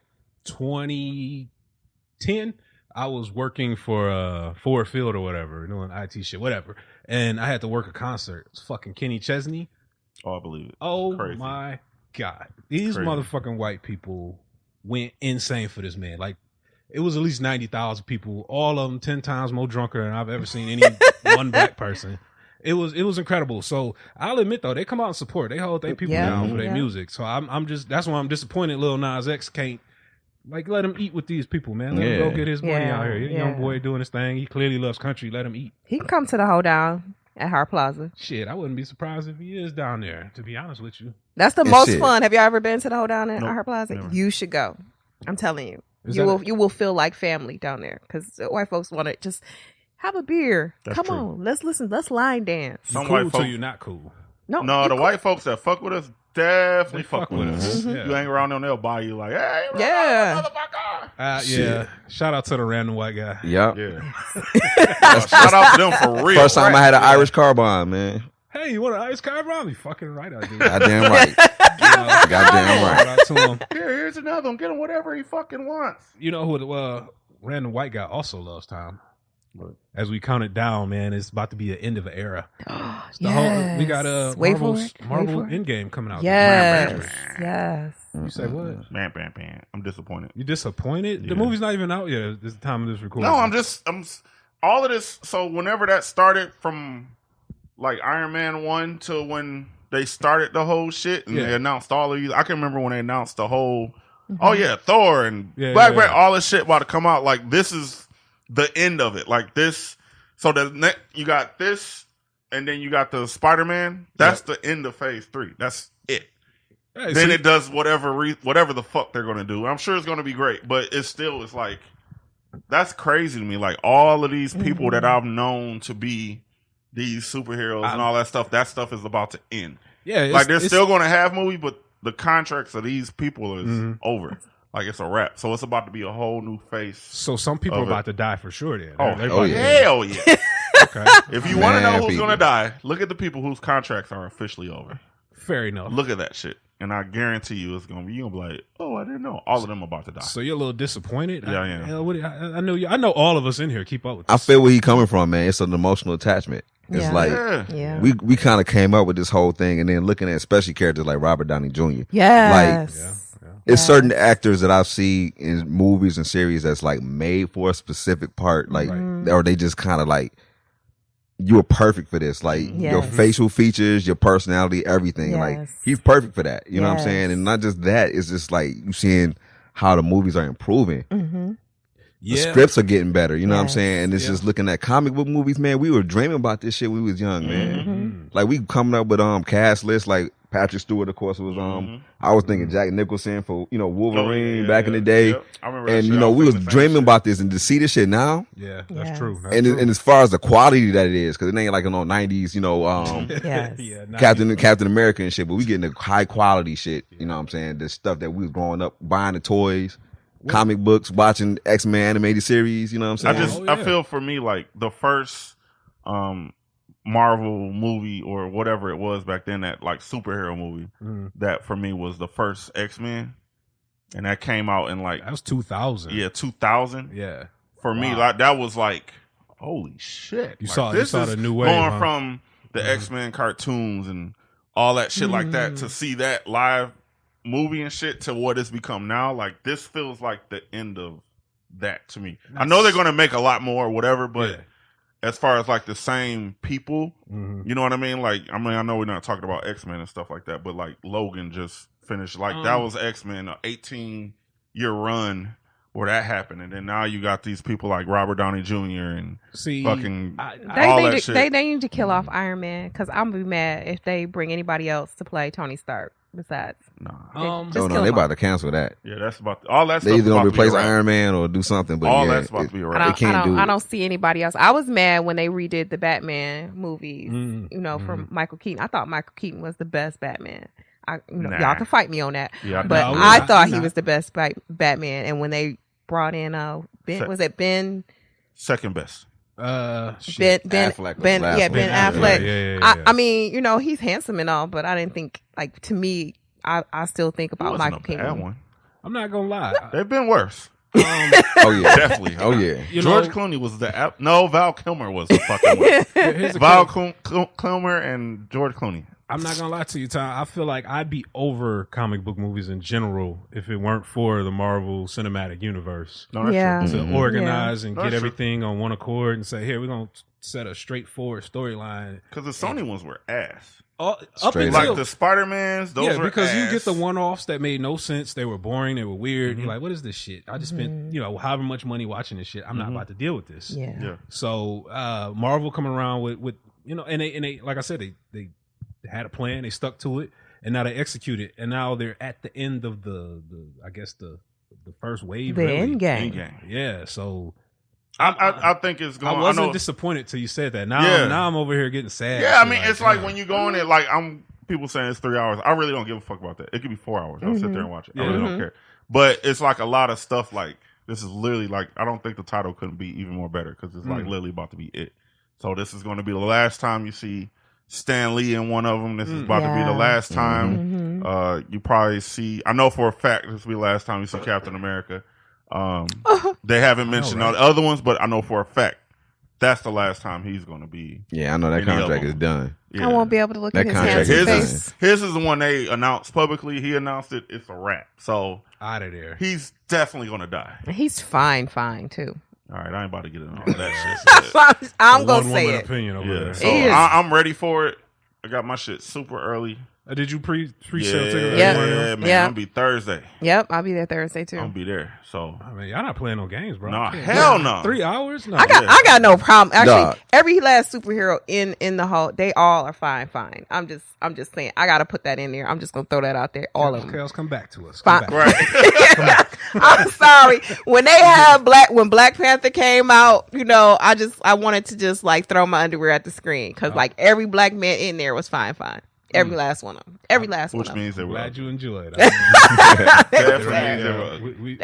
2010? I was working for Ford Field or whatever, doing IT shit, whatever. And I had to work a concert. It's fucking Kenny Chesney. Oh, I believe it. Oh, my God. These motherfucking white people went insane for this man. Like, it was at least 90,000 people, all of them 10 times more drunker than I've ever seen any one black person. It was incredible. So I'll admit though, they come out and support. They hold their people down for their music. So I'm just, that's why I'm disappointed Lil Nas X can't let him eat with these people, man. Let him go get his money out here. Young boy doing his thing. He clearly loves country. Let him eat. He can come to the hoedown at Hart Plaza. Shit, I wouldn't be surprised if he is down there, to be honest with you. That's the most fun. Have you ever been to the hoedown at Hart Plaza? Never. You should go. I'm telling you. You will feel like family down there because white folks want to just have a beer. Come on, let's listen. Let's line dance. Some cool white folks, you not cool. No, the white folks that fuck with us definitely They fuck with us. Yeah. You hang around them, they'll buy you like, hey, Yeah. motherfucker. Yeah. Shout out to the random white guy. Yep. Yeah. Shout out to them for real. First time I had an Irish car bomb, man. Hey, you want an ice cream bomb? You fucking right, I do. Goddamn right. Goddamn right. Shout out to him. Here's another one. Get him whatever he fucking wants. You know who the random white guy also loves time. As we count it down, man, it's about to be the end of an era. We got Marvel Endgame coming out. Yes. Yes. You say what? Man. I'm disappointed. You disappointed? Yeah. The movie's not even out yet. At this time of this recording. No, I'm all of this. So whenever that started from like Iron Man 1 to when they started the whole shit and they announced all of these. I can remember when they announced the whole, Thor and Black Panther, all this shit about to come out. Like, this is the end of it. Like, this. So you got this, and then you got the Spider-Man. That's the end of Phase 3. That's it. Hey, then it does whatever the fuck they're going to do. I'm sure it's going to be great, but it's like, that's crazy to me. Like, all of these people that I've known to be these superheroes and all that stuff is about to end. Yeah, like they're still going to have movies, but the contracts of these people is over. Like, it's a wrap. So it's about to be a whole new face. So some people are about to die for sure. Then, hell yeah! Okay. If you want to know who's going to die, look at the people whose contracts are officially over. Fair enough. Look at that shit, and I guarantee you, it's going to be you'll be like, oh, I didn't know. All of them are about to die. So you're a little disappointed. Yeah, I am. I know all of us in here keep up with this. I feel where he coming from, man. It's an emotional attachment. It's like we kind of came up with this whole thing, and then looking at especially characters like Robert Downey Jr. Yes. Like, it's certain actors that I see in movies and series that's like made for a specific part, like, or they just kind of like, you are perfect for this. Like your facial features, your personality, everything. Like, he's perfect for that. You know what I'm saying? And not just that, it's just like you seeing how the movies are improving. The scripts are getting better, you know what I'm saying? And it's just looking at comic book movies, man. We were dreaming about this shit when we was young, man. Like, we coming up with cast lists, like Patrick Stewart, of course, was I was thinking Jack Nicholson for, Wolverine back in the day. I remember and we was dreaming about this, and to see this shit now. Yeah, that's true. That's and true. and as far as the quality that it is, because it ain't like 90s, Captain America and shit, but we getting the high quality shit, you know what I'm saying? The stuff that we was growing up buying, the toys. Comic books, watching X-Men animated series, you know what I'm saying? I feel for me, like, the first Marvel movie or whatever it was back then, that like superhero movie, that for me was the first X-Men, and that came out in like, that was 2000. Yeah, 2000. Yeah, for me, like, that was like, holy shit! You like, saw the new wave going from the X-Men cartoons and all that shit like that to see that live movie and shit to what it's become now. Like, this feels like the end of that to me. I know they're gonna make a lot more or whatever, but as far as like the same people, you know what I mean? Like, I know we're not talking about X-Men and stuff like that, but like Logan just finished, like, that was X-Men, an 18-year run where that happened, and then now you got these people like Robert Downey Jr. and fucking all that shit. They need to kill off Iron Man, because I'm gonna be mad if they bring anybody else to play Tony Stark besides. They about to cancel that. Yeah, that's about all that. They either gonna replace Iron Man or do something, but all that's about to be right. I don't see anybody else. I was mad when they redid the Batman movies, from Michael Keaton. I thought Michael Keaton was the best Batman. Y'all can fight me on that, but I thought he was the best Batman. And when they brought in was it Ben? Second best. Ben Affleck. I mean, he's handsome and all, but I didn't think, like, to me, I still think about Michael Keaton. I'm not gonna lie, they've been worse. Definitely. George Clooney was Val Kilmer was the fucking worst. Val Kilmer and George Clooney. I'm not gonna lie to you, Ty. I feel like I'd be over comic book movies in general if it weren't for the Marvel Cinematic Universe. No, that's true. To organize and get everything on one accord and say, here, we're gonna set a straightforward storyline. Because the Sony ones were ass. Up until, like the Spider-Mans, those were because ass. you get the one-offs that made no sense. They were boring. They were weird. You're like, what is this shit? I just spent, however much money watching this shit. I'm not about to deal with this. Yeah. So Marvel coming around with and they like I said, they had a plan. They stuck to it, and now they execute it. And now they're at the end of the first wave. The endgame. Yeah. So I think it's going. I wasn't disappointed till you said that. Now I'm over here getting sad. Yeah, I mean, it's like when you go in it, like, I'm people saying it's 3 hours. I really don't give a fuck about that. It could be 4 hours. I'll sit there and watch it. I really don't care. But it's like a lot of stuff. Like this is literally like I don't think the title couldn't be even more better because it's like literally about to be it. So this is going to be the last time you see Stan Lee in one of them. This is about to be the last time. You probably see. I know for a fact this will be the last time you see Captain America. They haven't mentioned all the other ones, but I know for a fact that's the last time he's going to be. Yeah, I know that contract is done. I won't be able to look at his hands contract and is face. His is the one they announced publicly. He announced it. It's a wrap. So out of there. He's definitely going to die. He's fine too. All right, I ain't about to get into all that shit. I'm going to say it. Opinion over there. So I'm ready for it. I got my shit super early. Did you pre-sale tickets? Yeah, man. I'll be Thursday. Yep, I'll be there Thursday too. I'll be there. So I mean, y'all not playing no games, bro. Nah, hell no. 3 hours? No. I got no problem. Actually, every last superhero in the hall, they all are fine. I'm just saying. I got to put that in there. I'm just gonna throw that out there. All of them. Chaos, come back to us. Fine. Come back. right. I'm sorry. When they had when Black Panther came out, I wanted to just like throw my underwear at the screen because like every black man in there was fine. Every last one of them. Every last one of them. Which means they were. Glad you enjoyed it. Definitely.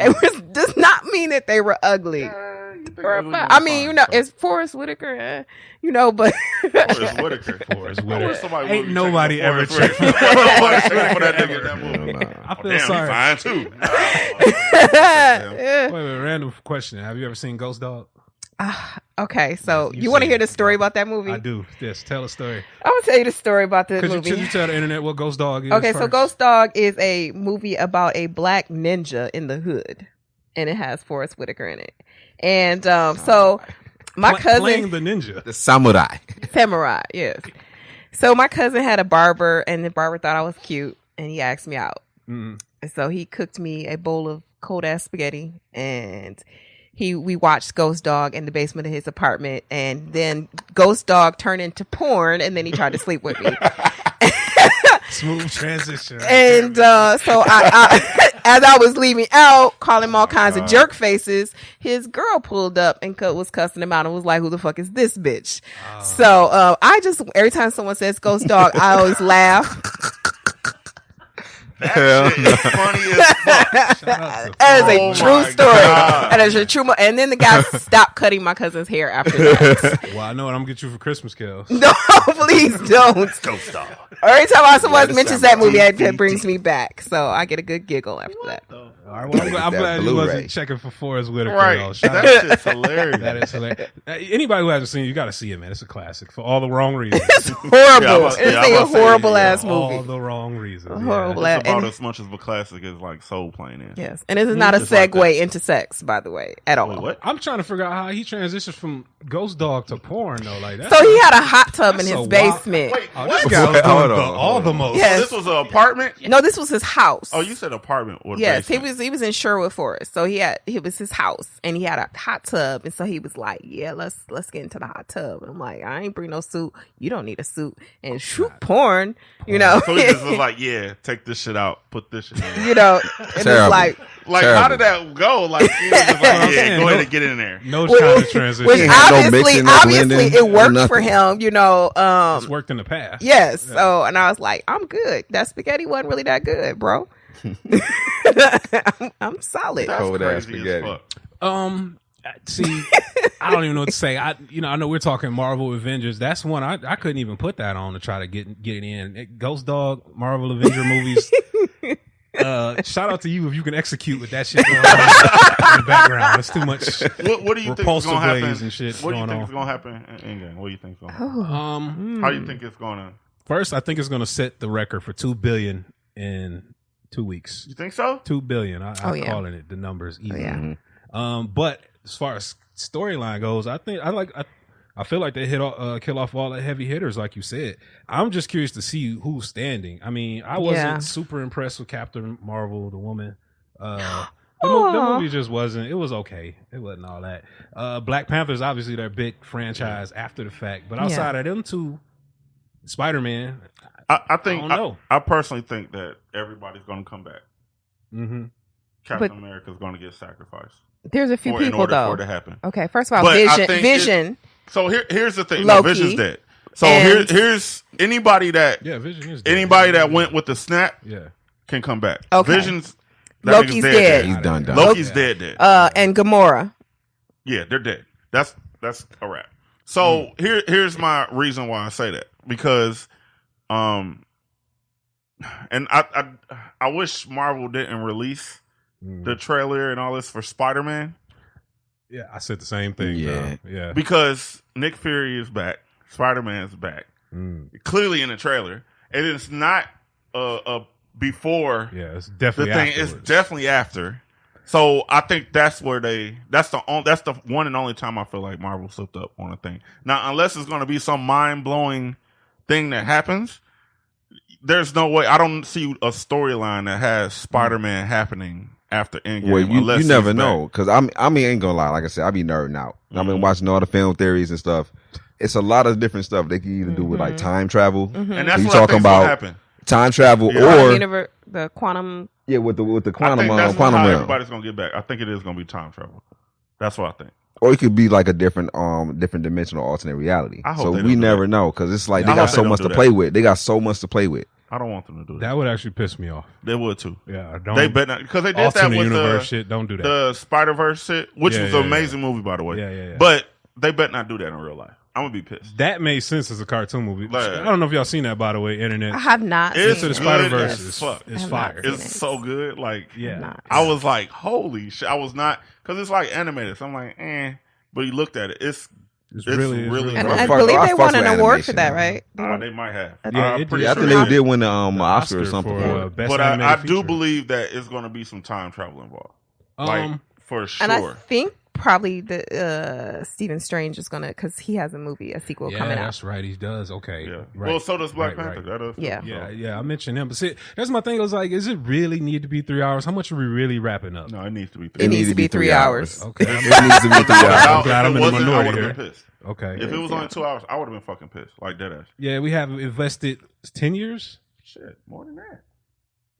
Does not mean that they were ugly. I mean, it's Forrest Whitaker, but Forrest Whitaker. Ain't nobody ever checked for that nigga in that movie. I feel sorry. Fine too. Wait, random question. Have you ever seen Ghost Dog? Okay, so you want to hear the story about that movie? I do. Yes, tell a story. I'm gonna tell you the story about the movie. Could you tell the internet what Ghost Dog is? Okay, first? so Ghost Dog is a movie about a black ninja in the hood, and it has Forrest Whitaker in it. And so my cousin playing the ninja, the samurai, yes. So my cousin had a barber, and the barber thought I was cute, and he asked me out. And so he cooked me a bowl of cold ass spaghetti, and we watched Ghost Dog in the basement of his apartment, and then Ghost Dog turned into porn, and then he tried to sleep with me. Smooth transition. And so I as I was leaving out, calling him all kinds of jerk faces, his girl pulled up and was cussing him out and was like, "Who the fuck is this bitch?" So I just, every time someone says Ghost Dog, I always laugh. That shit is funny as fuck. That is a true story. That is a true. And then the guy stopped cutting my cousin's hair after that. Well, I know what I'm gonna get you for Christmas, Kels. No, please don't. Ghost Dog. Every time someone mentions that movie, it brings me back. So I get a good giggle after that. All right, well, I'm glad you wasn't checking for Forrest Whitaker. Right. That shit's hilarious. That is hilarious. Anybody who hasn't seen it, you got to see it, man. It's a classic for all the wrong reasons. It's horrible. It's a horrible ass movie. All the wrong reasons. Horrible ass. It's about as much of a classic as like Soul playing in. Yes, and this is not a segue into sex, by the way, at all. Wait, what? I'm trying to figure out how he transitioned from Ghost Dog to porn, though. Like that. So he had a hot tub in his basement. Wait, this guy was doing all the most. Yes. So this was an apartment? No, this was his house. Oh, you said apartment. Yes, basement. he was in Sherwood Forest, so it was his house, and he had a hot tub, and so he was like, "Yeah, let's get into the hot tub." And I'm like, "I ain't bring no suit. You don't need a suit." And shoot, porn. So he just was like, "Yeah, take this shit out, put this shit in." And it's like how did that go? Like, he was just like, yeah, go ahead and get in there. No kind of transition. Which obviously blending, it worked for him. It's worked in the past. Yes. Yeah. So, and I was like, I'm good. That spaghetti wasn't really that good, bro. I'm solid. That's Cold ass crazy spaghetti. as fuck. See, I don't even know what to say. I know we're talking Marvel Avengers. That's one I couldn't even put that on to try to get it in. Ghost Dog, Marvel Avenger movies. Shout out to you if you can execute with that shit going on in the background. It's too much. What do you think is going to happen? And shit what do you going think on. is going to happen in Endgame? What do you think is going to happen? How do you think it's going to? First, I think it's going to set the record for $2 billion in 2 weeks. You think so? $2 billion. I'm calling it the numbers easy. But as far as storyline goes, I feel like they kill off all the heavy hitters, like you said. I'm just curious to see who's standing. I mean, I wasn't super impressed with Captain Marvel, the woman. The movie just wasn't. It was okay. It wasn't all that. Black Panther's obviously their big franchise after the fact, but outside of them two, Spider-Man. I think. I don't know. I personally think that everybody's going to come back. Mm-hmm. Captain America's going to get sacrificed. There's a few people in order though. for it to happen. Okay, first of all, Vision. So here's the thing. Loki. No, Vision's dead. So here's anybody that Vision is dead. anybody that went with the snap can come back. Okay. Vision's Loki's dead. He's done. Loki's dead. And Gamora. Yeah, they're dead. That's a wrap. So here's my reason why I say that, because and I wish Marvel didn't release the trailer and all this for Spider-Man. Yeah, I said the same thing. Yeah. Because Nick Fury is back, Spider-Man's back, clearly in the trailer, and it's not before. Yeah, it's definitely the thing. afterwards. It's definitely after. So I think that's where that's the one and only time I feel like Marvel slipped up on a thing. Now, unless it's going to be some mind blowing thing that happens, there's no way. I don't see a storyline that has Spider-Man happening after Endgame. Well, you never know, because I mean, ain't gonna lie. Like I said, I be nerding out. I've been watching all the film theories and stuff. It's a lot of different stuff they can either do with like time travel, and that's you what I talking think's about gonna happen. time travel, or the quantum. Yeah, with the quantum I think that's quantum how realm. everybody's gonna get back. I think it is gonna be time travel. That's what I think. Or it could be like a different dimensional alternate reality. I hope so they we don't do never that. know, because it's like I they got hope so they much don't to do play that. with. They got so much to play with. I don't want them to do that. That would actually piss me off. They would too. Yeah, don't. They bet not, because they did that alternate with universe shit. Don't do that. the Spider-Verse shit, which was an amazing movie, by the way. Yeah. But they bet not do that in real life. I'm gonna be pissed. That made sense as a cartoon movie. Like, I don't know if y'all seen that, by the way. Internet. I have not. It's seen good it. Spider-Verse as is fuck. is I have fire. not seen It's it. so good. Like, Yeah. I was like, holy shit. I was not, because it's like animated. So I'm like, but you looked at it. It's really And I I fuck- believe I they fucks won an with award for animation, that, man. right? They might have. Yeah, I'm it pretty did. I sure think they did win the Oscar or for something. best But I animated do feature. believe that it's going to be some time travel involved. Like, for sure. And I think probably the Stephen Strange is gonna, because he has a sequel Yeah, coming out. that's right. He does. Okay. Yeah. Right. Well, so does Black Right, Panther. right. That does too. Yeah. Yeah. I mentioned him, but see, that's my thing. I was like, is it really need to be 3 hours? How much are we really wrapping up? No, it needs to be It 3 needs to be 3 hours. Okay. It needs to be 3 hours. I'm glad I'm in the minority I would here. have been pissed. Okay. If it was only 2 hours, I would have been fucking pissed. Like dead ass. Yeah, we have invested 10 years. Shit, more than that.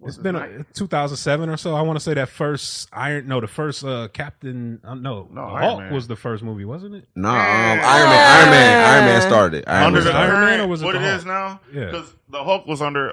It's been 2007 or so. I want to say that first the first Captain. Iron Hulk Man. was the first movie, wasn't it? No, Iron Man started. Under the Iron Man, current, or was it what the it Hulk? is now? Yeah. Because the Hulk was under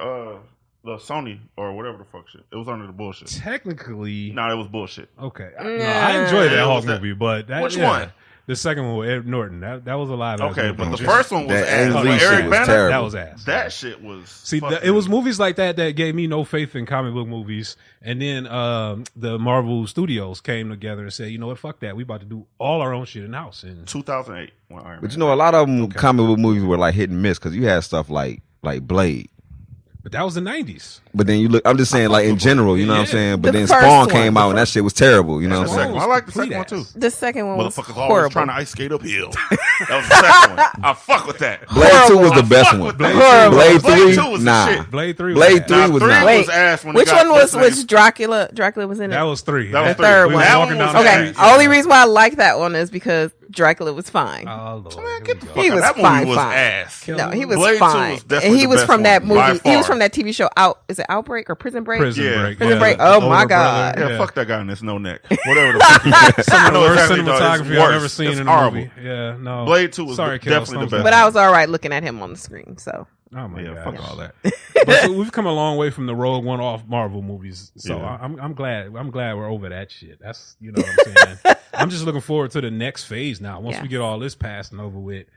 the Sony or whatever the fuck shit. It was under the bullshit. Technically, No, it was bullshit. okay. I enjoyed that It Hulk was that- movie, but that, Which one? The second one with Ed Norton. That was a live. Okay, action but the movie. first one was That ass. Ang Like Lee shit Eric was Bana, terrible. That was ass. that shit was. See, fucking- it was movies like that gave me no faith in comic book movies. And then the Marvel Studios came together and said, you know what, fuck that. We about to do all our own shit in house. And 2008 when Iron But Man. you know, a lot of them comic book movies were like hit and miss, because you had stuff like Blade. but that was the 90s. But then you look, I'm just saying, like in general, you know what I'm Yeah. saying? But The then first Spawn one. came out and that shit was terrible, you know what the I'm second saying? one. I like the Complete second one ass. too. The second one was Motherfuckers always horrible. trying to ice skate uphill. That was the second one. I fuck with that. Blade 2 was the I best fuck one. with that. Blade Blade 3, 2 was the nah. shit. Blade 3 Blade ass. 3 was Three not. was ass when Which it got, one was what's his which name? Dracula? Dracula was in it. That was 3. That was The third We one. was That walking one down was the Okay, street. only reason why I like that one is because Dracula was fine. Oh, Lord. Man, Here get the we fuck go. He out. was That movie fine, was fine. ass. No, he was Blade 2 fine, was definitely and he the was best from that one, movie. by He was far. from that TV show Out. Is it Outbreak or Prison Break? Prison Yeah. Break. Prison yeah. Break. The Oh, my older God. brother, Yeah, fuck that guy in this no neck. Whatever the fuck. Some of the I know worst exactly, dog. It's cinematography I've ever worse. seen It's in a horrible. movie. Yeah, no. Blade 2 was Sorry, definitely Kale, the best. But I was all right looking at him on the screen. So Oh my Yeah, God. fuck all that. But so we've come a long way from the Rogue One off Marvel movies. So Yeah. I'm glad we're over that shit. That's, you know what I'm saying. I'm just looking forward to the next phase now. Once we get all this passed and over with,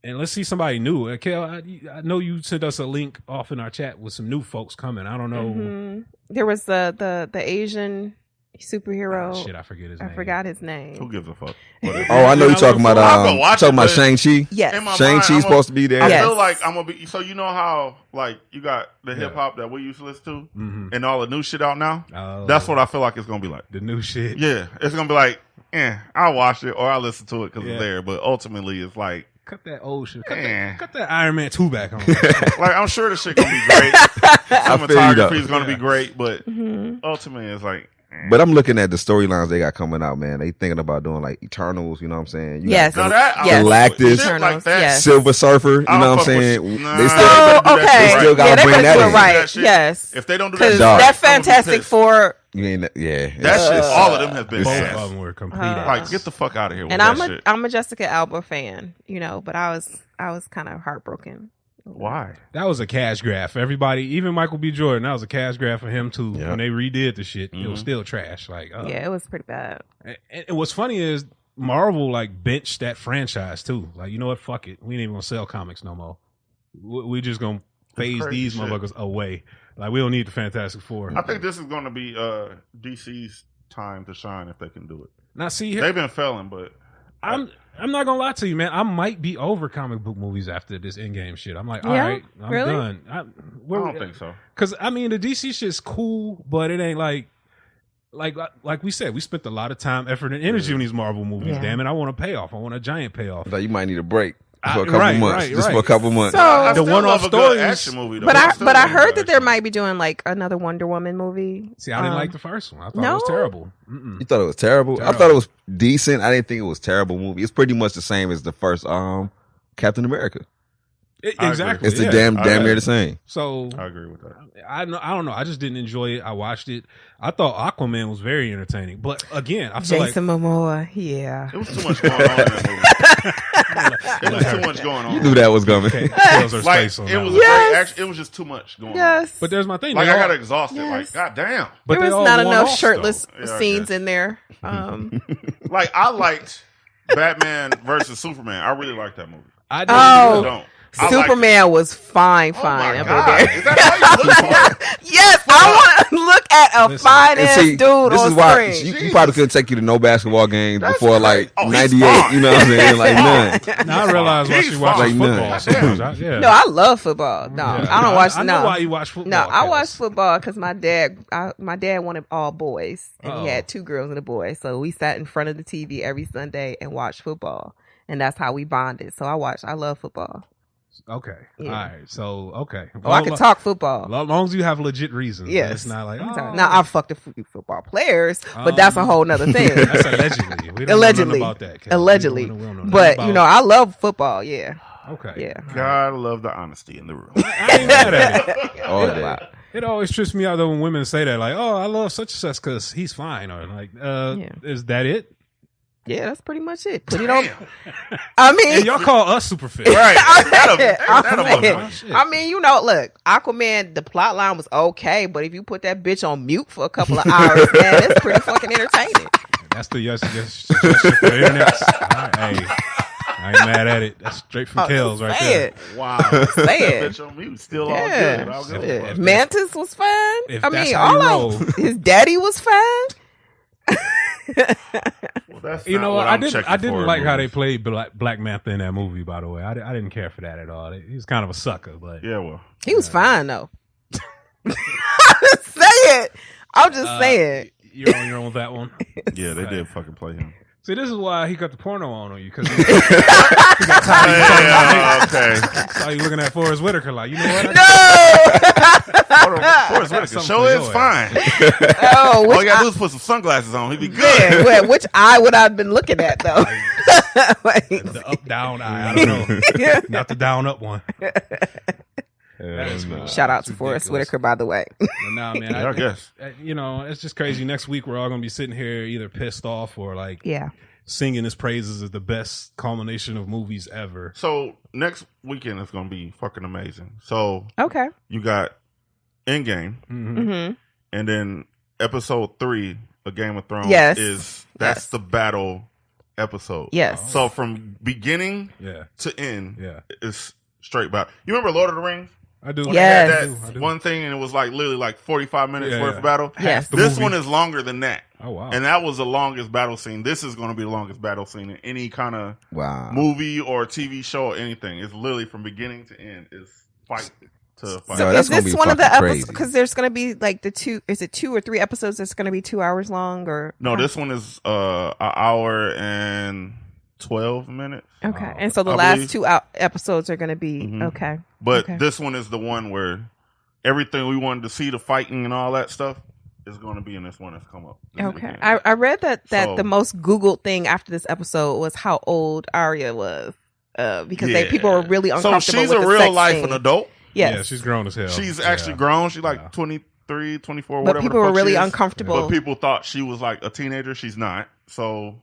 and let's see somebody new. Kale, I know you sent us a link off in our chat with some new folks coming. I don't know. there was the Asian superhero. Shit, I forget his name. I forgot his name. Who gives a fuck? Oh, I know you're talking about I'll go watch talking it, about but- Shang-Chi. Yes. In my mind, Shang-Chi's I'm supposed to be there. I Yes. feel like I'm gonna be. So you know how like you got the hip hop that we used to listen to, and all the new shit out now. Oh. That's what I feel like it's gonna be like. The new shit. Yeah, it's gonna be like, I'll watch it or I'll listen to it because Yeah. it's there. But ultimately, it's like, Cut that old shit. Eh. Cut that Iron Man 2 back on. like I'm sure the shit gonna be great. I feel you, though. Cinematography is gonna be great, but ultimately, it's like. But I'm looking at the storylines they got coming out, man. They thinking about doing like Eternals, you know what I'm saying? You Yes. got Now that Yes. Galactus, shit like that. Yes. Silver Surfer, you I know don't what I'm fuck saying? with- Nah. They So still, They better do that okay, shit still gotta yeah, they bring better that do it in. right. That shit. Yes, If they don't do because that, Dog. that I'm gonna be Fantastic pissed. Four You ain't, yeah. That shit, all of them have been Both ass. of them were complete ass. Like, get the fuck out of here with And that shit. I'm a Jessica Alba fan, but I was kind of heartbroken. Why? That was a cash grab for everybody. Even Michael B. Jordan, that was a cash grab for him too. Yeah. When they redid the shit, it was still trash. Like, Yeah, it was pretty bad. and what's funny is Marvel like benched that franchise too. Like, you know what? Fuck it. We ain't even gonna sell comics no more. We just gonna phase these motherfuckers away. Like, we don't need the Fantastic Four. I think this is going to be DC's time to shine if they can do it. Now, see, They've been failing, but I'm not gonna lie to you, man. I might be over comic book movies after this Endgame shit. I'm like, all Yeah? right, I'm Really? done. I don't think so. Because I mean, the DC shit's cool, but it ain't like we said, we spent a lot of time, effort, and energy on these Marvel movies. Yeah. Damn it, I want a payoff. I want a giant payoff. So you might need a break for a couple Right, months. right, Just right. for a couple months. So- I The still one-off love a good stories- action movie, though. But I still but I love a heard good that there action might be doing like another Wonder Woman movie. See, I didn't like the first one. I thought it no? was terrible. Mm-mm. You thought it was terrible? I thought it was decent. I didn't think it was a terrible movie. It's pretty much the same as the first Captain America. Exactly. It's the yeah. damn near the same. So I agree with that. I don't know. I just didn't enjoy it. I watched it. I thought Aquaman was very entertaining, but again, I feel Jason Momoa, yeah. It was too much going on in that movie. It was too much going on. You knew that was coming. like kills her Like, space on it that was one. great action. It was just too much going on. Yes. But there's my thing. Like, they I all- got exhausted. Yes. Like, goddamn. but There they was all not one enough off, shirtless though. Yeah, I scenes guess. in there. Like, I liked Batman versus Superman. I really liked that movie. I did. I Oh, don't. I liked it. Superman was fine Oh my up in God. there. Is that how you look for it? Yes, I want to look at a Listen, fine And ass see, dude this on is why screen. you probably couldn't take you to no basketball games That's before like great. Oh, he's 98. fine. You know what I'm saying? Like none. Now I realize why He's she watches fine. football Like so none. much. Yeah. No, I love football. No, Yeah. I don't watch. I know no, why you watch football. no, I Kels. watch football because my dad wanted all boys, and Uh-oh. he had 2 girls and a boy. So we sat in front of the TV every Sunday and watched football, and that's how we bonded. So I love football. Okay. Yeah. All right. So, okay. Oh, I can talk football. As long as you have legit reasons. Yes. It's not like, Now I fucked a few football players, but that's a whole nother thing. That's allegedly. We don't Allegedly. know nothing about that. Kels. Allegedly, We don't know nothing but about- I love football. Yeah, Okay. yeah. God, I love the honesty in the room. I ain't mad at it. All day. It always trips me out though when women say that, like, "Oh, I love such and such because he's fine," or like, "Is that it?" Yeah, that's pretty much it. Put it on. I mean, And y'all call us superficial, Right. I mean, look, Aquaman, the plot line was okay, but if you put that bitch on mute for a couple of hours, man, it's pretty fucking entertaining. That's the suggestion for the internet. Hey, I ain't mad at it. That's straight from Kels right there. Wow. Say it. Bitch on mute, still all Yeah. good. All good. If Mantis was fine. if I that's mean, how you all roll. his daddy was fine. Well, that's You not know what what? I'm I checking didn't for like in how they movies. played Black Manta in that movie. By the way, I didn't care for that at all. He's kind of a sucker, but Yeah, well. He was fine though. Say it. I'm just saying. you're on your own with that one. Yeah, they did fucking play him. See, this is why he got the porno on you because Yeah, okay. saw you looking at Forrest Whitaker like, you know what? Forrest Whitaker, something show for is your fine. Oh, All which you gotta do is put some sunglasses on. He'd be good. man, which eye would I have been looking at though? Like, The up down eye. I don't know. Not the down up one. That's cool. shout out to It's Forrest ridiculous. Whitaker, by the way. But nah, man. Yeah, I guess. It's just crazy. Next week we're all gonna be sitting here either pissed off or like Yeah. singing his praises as the best culmination of movies ever. So next weekend is gonna be fucking amazing. So Okay. you got Endgame, Mm-hmm. and then episode 3 of Game of Thrones Yes. that's Yes. the battle episode. Yes. So from beginning Yeah, to end, yeah. it's straight battle. You remember Lord of the Rings? I do. When Yes. they I had do. that one thing, and it was like literally like 45 minutes Yeah, worth yeah. of battle. Yes. The This movie. one is longer than that. Oh wow. And that was the longest battle scene. This is going to be the longest battle scene in any kind of Wow. movie or TV show or anything. It's literally from beginning to end. It's fight to fight. So So that's is gonna this be one of the fucking episodes? crazy. Because there's going to be like is it 2 or 3 episodes that's going to be 2 hours long or? No, this one is an hour and 12 minutes. Okay. And so the I last believe. 2 episodes are going to be, Mhm. okay. But Okay. this one is the one where everything we wanted to see, the fighting and all that stuff, is going to be in this one that's come up. this Okay. weekend. I read that So- the most Googled thing after this episode was how old Arya was. Because people were really So uncomfortable she's with a the real sex life scene. an adult. Yes. Yeah, she's grown as hell. She's actually Yeah. grown. She's like Yeah. 23, 24, But whatever people the were fuck really she is. uncomfortable. But people thought she was like a teenager. She's not. So,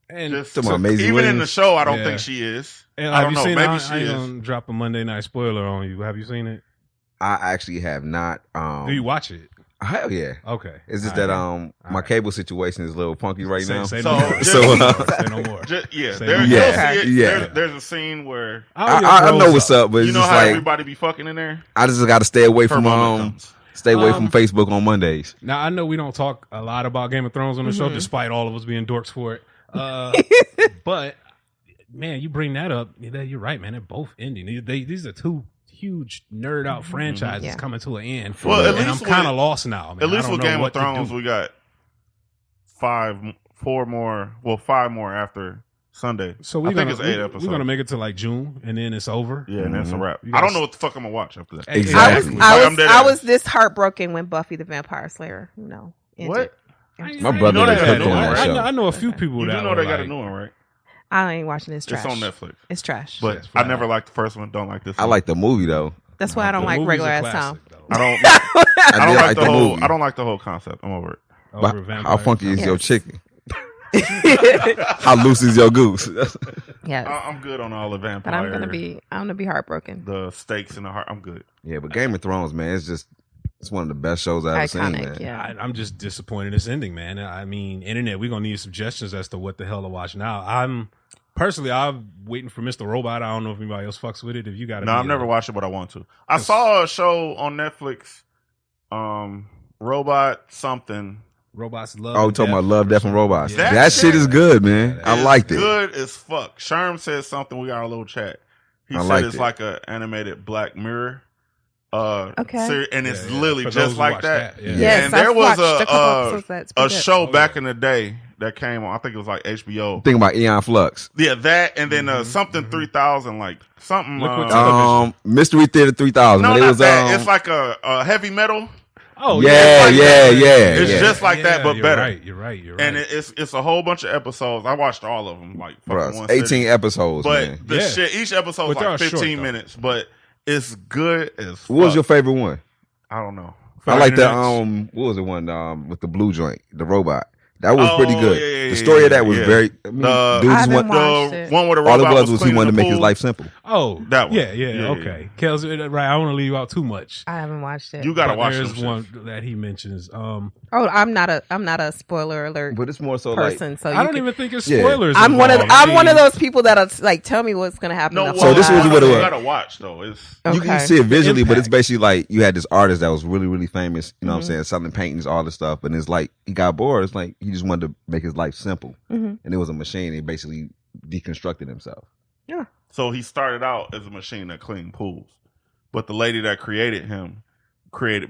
And just Amazing even in the Wings. show, I don't think she is. And I have don't you know. seen Maybe it? she I ain't is. gonna drop a Monday night spoiler on you. Have you seen it? I actually have not. Do you watch it? Hell yeah. Okay. It's just All that right. my cable situation is a little funky right now. Say So- no more. so, say no more. Yeah, Say there, no you'll more. see it. Yeah. There's a scene where I know what's up, but it's you know just how like everybody be fucking in there. I just got to stay away Her from moment comes. from Facebook on Mondays. Now I know we don't talk a lot about Game of Thrones on the show, despite all of us being dorks for it. But man, you bring that up. You're right, man. They're both ending. These are two huge nerd out franchises coming to an end. Well, at and least I'm kind of lost now. Man. At least I don't with know Game what of to Thrones, do. we got 5 more after Sunday. So I think it's 8 episodes. We're gonna make it to like June, and then it's over. Yeah, and that's a wrap. You I don't guys- know what the fuck I'm gonna watch after that. Exactly. I was this heartbroken when Buffy the Vampire Slayer, ended. What? My brother You know was they hooked got on a new that one, show. I know a few people You that do know were they got a like- new one, right? I ain't watching it. It's trash. It's on Netflix. It's trash. But Yes, I right. never liked the first one. Don't like this I one. like the movie though. That's why I don't The like movie's regular a ass classic, Tom. though. I don't. I I don't did like like the the whole. movie. I don't like the whole concept. I'm over it. Over But vampires. how funky is your Yes. chicken? How loose is your goose? Yes. I'm good on all the vampire. But I'm gonna be heartbroken. the stakes in the heart. I'm good. Yeah, but Game of Thrones, man, it's one of the best shows I've ever seen, Iconic, man. yeah. I'm just disappointed it's ending, man. I mean, internet, we're gonna need suggestions as to what the hell to watch now. I'm waiting for Mr. Robot. I don't know if anybody else fucks with it. If you got it, No, I've never watched it, but I want to. I saw a show on Netflix, Robot something. Robots Love. Oh, and talking Death about Love, or Death, and something. Robots. Yeah. That shit is good, man. I It's liked it. Good as fuck. Sherm said something. We got a little chat. He I said liked it's it. like a animated Black Mirror. Okay. Series, and it's Yeah, literally for those just who like watch that. that, yeah. Yes, and there I've was watched a couple episodes that's a pretty good. show Oh, back yeah. in the day that came on. I think it was like HBO. Think about Eon Flux. Yeah, that and then something 3000, like something. Liquid Television. Mystery Theater 3000. no, when not it was that. It's like a heavy metal. Oh, yeah, like yeah, that. yeah. It's yeah. just like that, but you're better. Right, you're right. And it's a whole bunch of episodes. I watched all of them, like Bruh, fucking one 18 sitting. episodes, But man. the Yeah. shit, each episode is But they like are short, 15 though. minutes, but it's good as fuck. What was your favorite one? I don't know. I like the Internet. what was the one with the blue joint, the robot. That was pretty good. yeah, The story of that was yeah. very. I mean, The- dude I just haven't want, watched The it. one where the all it robot was he cleaning wanted to the make his pool. life simple. Oh, That one. Yeah, Yeah, okay. Kels, right. I don't want to leave you out too much. I haven't watched it. You gotta But watch there's them one shits. that he mentions. Oh, I'm not a spoiler alert But it's more so person. So I you don't can- even think it's Yeah. spoilers. I'm one of involved. I'm I one of mean, those people that are like, tell me what's gonna happen. No, in the So this fall. was what it you was. gotta watch though. It's you can Okay. see it visually, but it's impact. basically like you had this artist that was really, really famous. You know Mm-hmm. what I'm saying? Selling paintings, all this stuff, and it's like he got bored. It's like he just wanted to make his life simple, Mhm. and it was a machine. He basically deconstructed himself. so he started out as a machine that cleaned pools, but the lady that created him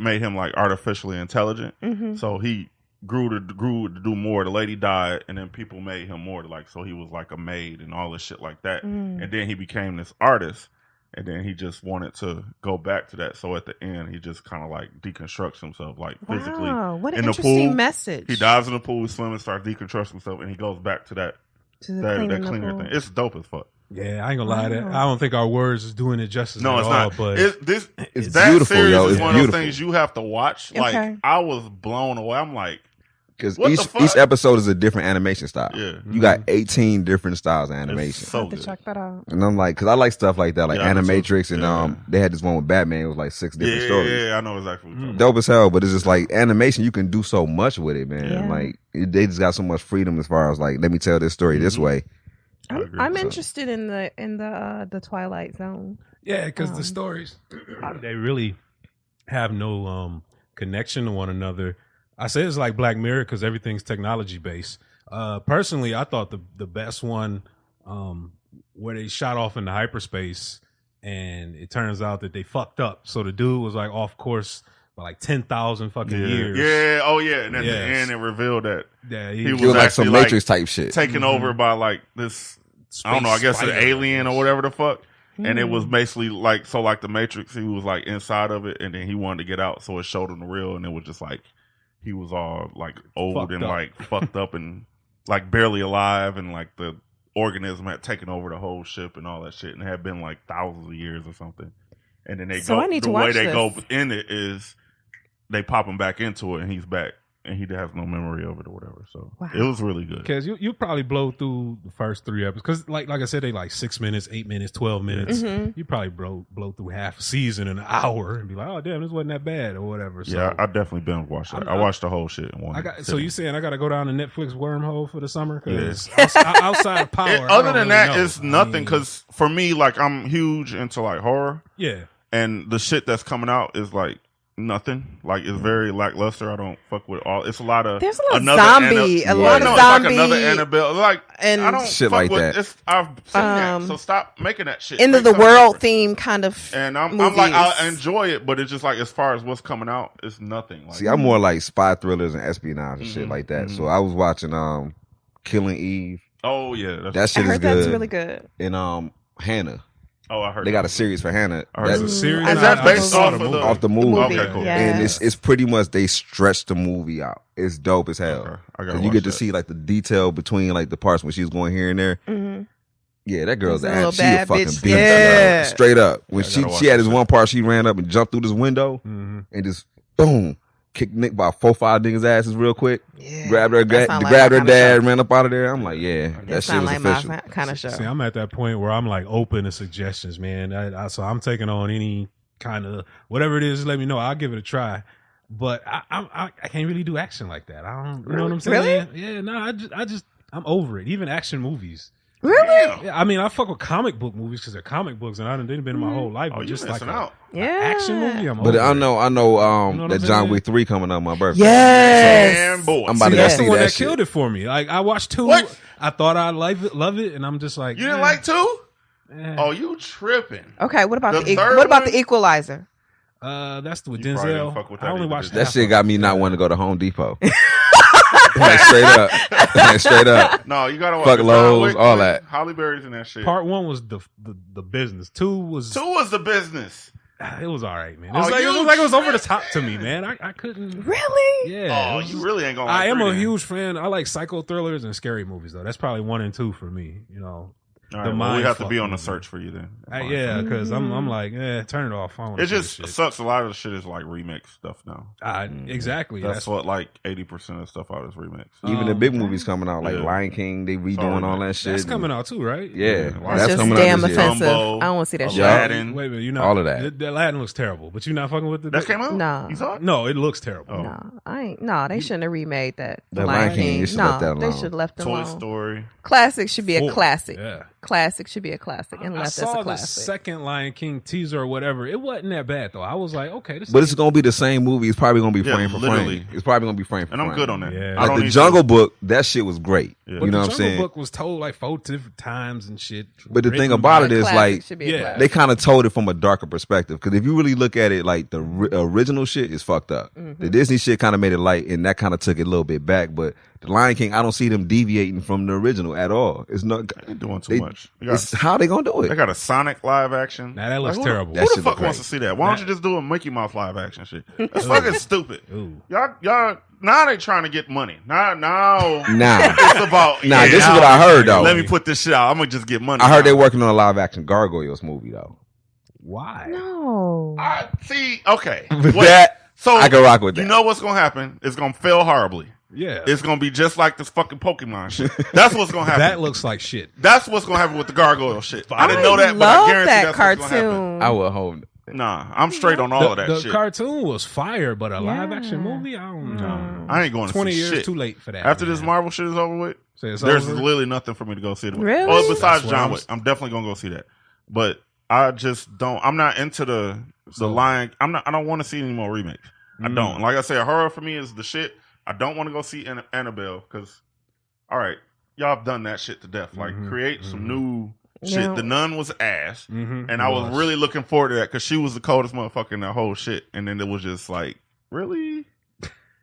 made him like artificially intelligent. Mhm. So he grew to do more. The lady died, and then people made him more. Like so, he was like a maid and all this shit like that. Mm. And then he became this artist, and then he just wanted to go back to that. So at the end, he just kind of like deconstructs himself, like physically. Wow, what an in the interesting pool. message. He dives in the pool, swimming, starts deconstructing himself, and he goes back to that To the that cleaning the cleaner pool. thing. It's dope as fuck. Yeah, I ain't gonna lie. That Wow. I don't think our words is doing it justice. No, at it's all, not. But It's that beautiful, series yo. is It's one of those beautiful. things you have to watch. Like Okay. I was blown away. I'm like, Because What the each fuck? episode is a different animation style. Yeah. You got 18 different styles of it's animation. so I have to good. check that out. And I'm like, because I like stuff like that, like Yeah, I do too. Animatrix, and Yeah. they had this one with Batman. It was like 6 different Yeah, stories. yeah, I know exactly what you're talking Dope as hell, but it's just like animation. You can do so much with it, man. Yeah. Like they just got so much freedom as far as like, let me tell this story this way. I agree. I'm So- interested in the Twilight Zone. yeah, because the stories they really have no connection to one another. I say it's like Black Mirror because everything's technology based. Personally, I thought the best one where they shot off into hyperspace and it turns out that they fucked up. So the dude was like off course by like 10,000 fucking Yeah. years. Yeah, oh yeah. And at the Yes. end it revealed that Yeah, He It was was like actually some like Matrix type shit. taken over by like this I don't know, I guess an spider, alien I or guess. whatever the fuck. And it was basically like so like the Matrix, he was like inside of it and then he wanted to get out, so it showed him the real and it was just like he was all like old Fucked and up. like fucked up and like barely alive and like the organism had taken over the whole ship and all that shit and it had been like thousands of years or something. And then they So go I need the to way watch they go this. in it is they pop him back into it, and he's back. And he has no memory of it or whatever. So it was really good. Because you probably blow through the first 3 episodes. Because like I said, they like 6 minutes, 8 minutes, 12 minutes. You probably blow through half a season in an hour and be like, oh, damn, this wasn't that bad or whatever. So, yeah, I definitely been watching that. I watched the whole shit in one. So you saying I got to go down the Netflix wormhole for the summer? Because Yes. outside of Power, other than that, really know. it's nothing. Because for me, like, I'm huge into like horror. Yeah. And the shit that's coming out is like nothing. Like, it's very lackluster. I don't fuck with all. It's a lot of there's a lot of zombie, a lot of zombie, like another Annabelle. Like, and I don't shit fuck like with that. I've seen that. So stop making that shit. End of the world theme kind of. And I'm like, I enjoy it, but it's just like as far as what's coming out, it's nothing. Like, see, I'm more like spy thrillers and espionage and shit like that. So I was watching Killing Eve. Oh yeah, that shit is good. That's really good. And Hannah. Oh, I heard they got a series for Hannah. That's a series. Is that based off the movie? Okay, cool. And it's pretty much they stretch the movie out. It's dope as hell. Okay. You get to see like the detail between like the parts when she's going here and there. Yeah, that girl's she a fucking bitch. Yeah. Straight up. When she had this one part, she ran up and jumped through this window and just boom. Kicked Nick about 4-5 niggas' asses real quick. Yeah, grabbed her dad, ran up out of there. I'm like, yeah, that shit was like official. My kind of show. See, I'm at that point where I'm like open to suggestions, man. So I'm taking on any kind of whatever it is. Let me know. I'll give it a try. But I can't really do action like that. I don't. You know what I'm saying? Really? Yeah. No. I'm over it. Even action movies. Really? Yeah, I mean, I fuck with comic book movies because they're comic books, and they've been in my whole life. But just like an action movie, I'm over it. I know that John Wick 3 coming up my birthday. Yes, so I'm about to go see that's the one that shit. killed it for me. Like I watched 2, I thought I'd love it, and I'm just like, you didn't like 2? Oh, you tripping? Okay, what about the Equalizer? That's with Denzel. I only watched that shit. Got me not wanting to go to Home Depot. Straight up. No, you gotta watch fuck Lowe's, all that. Holly Berry's and that shit. Part 1 was the business. 2 was the business. It was all right, man. It was like it was over the top to me, man. I couldn't. Really? Yeah. Oh, you really ain't gonna. I am a huge fan. I like psycho thrillers and scary movies though. That's probably 1 and 2 for me. You know. All right, well, we have to be on the search for you then. Yeah, because I'm like, turn it off. It just sucks. A lot of the shit is like remix stuff now. Exactly. That's what like 80% of stuff out is remix. Even the big movies coming out, like Lion King, they redoing all that shit. That's coming out too, right? Yeah, that's just coming damn out offensive. I don't want to see that shit. Aladdin. Wait a minute, you know all of that. The Aladdin looks terrible, but you're not fucking with it. That came out? No, you saw it? No, it looks terrible. Oh. No, I ain't. No, they shouldn't have remade that. The Lion King, they should left that alone. They should have left it alone. Toy Story. Classic should be a classic. Yeah. Classic should be a classic, and left as a classic. I saw the second Lion King teaser or whatever. It wasn't that bad though. I was like, okay, but it's gonna be the same movie. It's probably gonna be frame for frame. It's probably gonna be frame for frame. And I'm good on that. Yeah. Like the Jungle Book, that shit was great. Yeah. You know what I'm saying? The Jungle Book was told like 4 different times and shit. But the thing about it is like, they kind of told it from a darker perspective. Because if you really look at it, like the original shit is fucked up. The Disney shit kind of made it light, and that kind of took it a little bit back. But the Lion King, I don't see them deviating from the original at all. It's not they're doing too much. How they gonna do it? They got a Sonic live action. Now that looks terrible. Who the fuck wants to see that? Why don't you just do a Mickey Mouse live action shit? That's fucking stupid. Y'all. Now they trying to get money. Now it's about. This is what I heard though. Let me put this shit out. I'm gonna just get money. I heard they're working on a live action Gargoyles movie though. Why? No. I see. Okay. So I can rock with that. You know what's gonna happen? It's gonna fail horribly. Yeah. It's gonna be just like this fucking Pokemon shit. That's what's gonna happen. That looks like shit. That's what's gonna happen with the Gargoyle shit. I didn't know that, but I guarantee that's what's gonna happen. I will hold. Nah, I'm straight on all of that shit. The cartoon was fire, but a live action movie, I don't know. I ain't going to 20 see years shit. too late for that. After this Marvel shit is over with, there's literally nothing for me to go see. Really? Oh, besides John Wick, I'm definitely gonna go see that. But I just don't. I'm not into the Lion. I don't want to see any more remakes. I don't. Like I said, horror for me is the shit. I don't want to go see Annabelle because, all right, y'all have done that shit to death. Like, create some new shit. Yeah. The Nun was ass, and I was really looking forward to that because she was the coldest motherfucker in that whole shit. And then it was just like, really?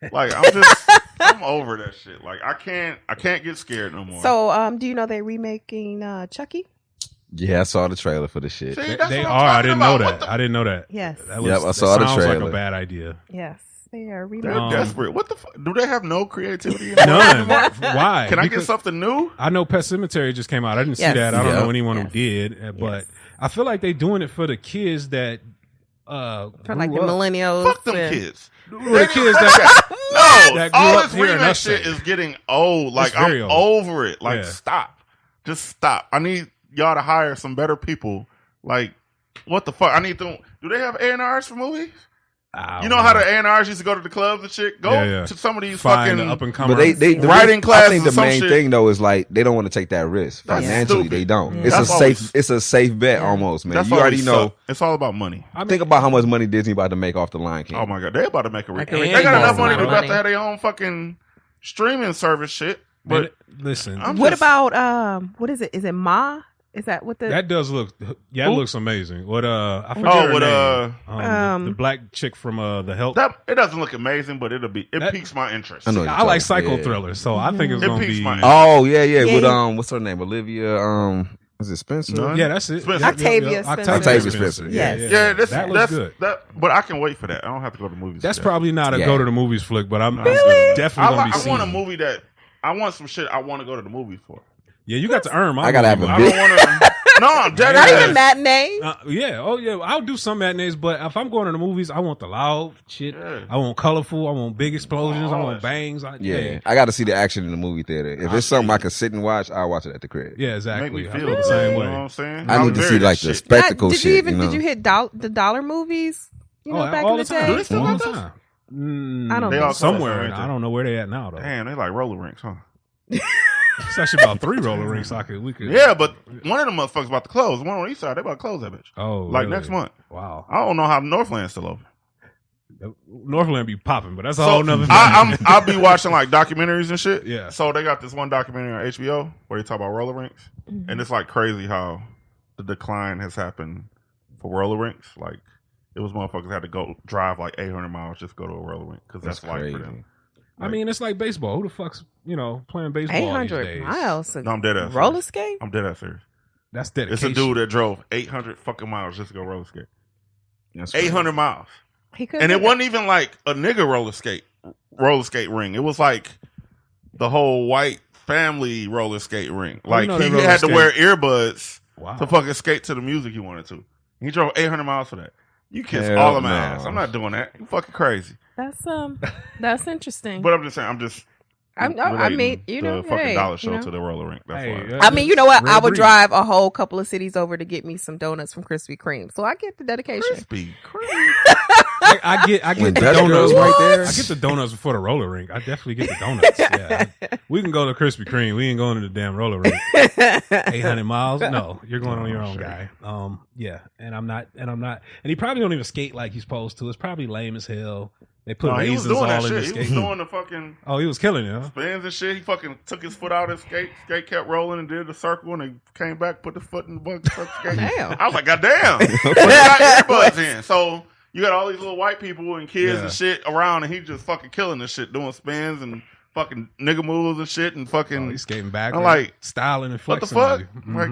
Like, I'm over that shit. Like, I can't get scared no more. So, do you know they're remaking Chucky? Yeah, I saw the trailer for the shit. See, they are. I didn't know that. I didn't know that. Yes. I saw the trailer. Sounds like a bad idea. Yes. They are They're desperate. What the fuck? Do they have no creativity? None. Why? Can I get something new? I know Pet Cemetery just came out. I didn't see that. I don't know anyone who did. But I feel like they're doing it for the kids that for like the millennials. Fuck them kids. The kids that grew all up this hearing remake us shit say. is getting old. Like, very I'm old. over it. Like, Yeah. stop. Just stop. I need y'all to hire some better people. Like, what the fuck? I need them. Do they have A&Rs for movies? You know how the A&Rs used to go to the clubs and shit? Go to some of these Find fucking up and coming. But they writing I classes think the or some main shit. thing though is like they don't want to take that risk That's financially. stupid. They don't. Yeah. It's That's a always- safe. It's a safe bet almost, man. That's You why already we know. suck. It's all about money. Think about how much money Disney about to make off the Lion King. Oh my god, they about to make a Like they a got enough ridiculous money to amount of about to money. have their own fucking streaming service shit. But listen, What about what is it? Is it Ma? Is that what the that does look? Yeah, it Who? looks amazing. What I forget her with name. The black chick from The Help. that it doesn't look amazing, but it piques my interest. I know. I like psycho Yeah. thrillers, so I think it's It gonna piques be. my interest. Oh yeah. Yeah, With he- what's her name? Olivia. Is it Spencer? None? Yeah, that's it. Spencer. Octavia Spencer. Octavia Spencer. Yes. Yeah, that looks good. But I can wait for that. I don't have to go to the movies. That's for that. probably not a Yeah. go to the movies flick, but I'm Really? definitely gonna be I seeing. want a movie that I want some shit I want to go to the movies for. Yeah, you got to earn my. I gotta have movie, a I but big- don't want to. No, I'm dead not ass. even matinee? yeah, oh yeah, I'll do some matinees, but if I'm going to the movies, I want the loud shit. Yeah. I want colorful. I want big explosions. I Oh, want that bangs. Yeah, I got to see the action in the movie theater. If it's something I can sit and watch, I'll watch it at the crib. yeah, Make exactly. me I feel the good, same you way. know what I'm saying? I need to see like the shit. spectacle did shit. you even know? did you hit the dollar movies? You know, back all in the the time. day. Do they still all got the those? time. I don't They think all so. Somewhere. Ain't they? I don't know where they at now though. Damn, they like roller rinks, huh? It's actually about 3 roller rinks. We could. Yeah, but one of them motherfuckers about to close. The one on the east side, they about to close that bitch. Oh, Like really? next month. Wow. I don't know how Northland's still open. Northland be popping, but that's a So whole nother thing. I'll be watching like documentaries and shit. Yeah. So they got this one documentary on HBO where they talk about roller rinks, and it's like crazy how the decline has happened for roller rinks. Like it was motherfuckers had to go drive like 800 miles just to go to a roller rink because that's life for them. I mean, it's like baseball. Who the fuck's playing baseball? 800 these days? miles. No, I'm dead ass. Roller skate? I'm dead ass serious. That's It's dedication. a dude that drove 800 fucking miles just to go roller skate. That's crazy. 800 miles. He could And it wasn't even like a nigga roller skate ring. It was like the whole white family roller skate ring. Like know they he roller had to skate. wear earbuds Wow. to fucking skate to the music he wanted to. He drove 800 miles for that. You kiss Hell all of my no. ass. I'm not doing that. You fucking crazy. That's interesting. But I'm just saying. I'm just. I relating mean, you know, the fucking hey, dollar show you know. to the roller rink. That's why. I mean, you know what? I would Red drive a whole couple of cities over to get me some donuts from Krispy Kreme. So I get the dedication. Crispy Kreme. I get When the Dutch donuts Girls right there. I get the donuts before the roller rink. I definitely get the donuts. Yeah, we can go to Krispy Kreme. We ain't going to the damn roller rink. 800 miles? No, you're going on your own, guy. Yeah, and I'm not. And he probably don't even skate like he's supposed to. It's probably lame as hell. They put No, he was raisins doing that all in the shit. He was skate. doing the fucking Oh, he was killing it. Huh? spins and shit. He fucking took his foot out of his skate. Skate kept rolling and did the circle, and he came back, put the foot in the bucket, skate. Damn. I was like, God damn. But he got earbuds in. So you got all these little white people and kids Yeah. and shit around, and he just fucking killing this shit, doing spins and fucking nigga moves and shit, and fucking. Oh, he's skating back. I'm like, styling and what the flexing. fuck? Like,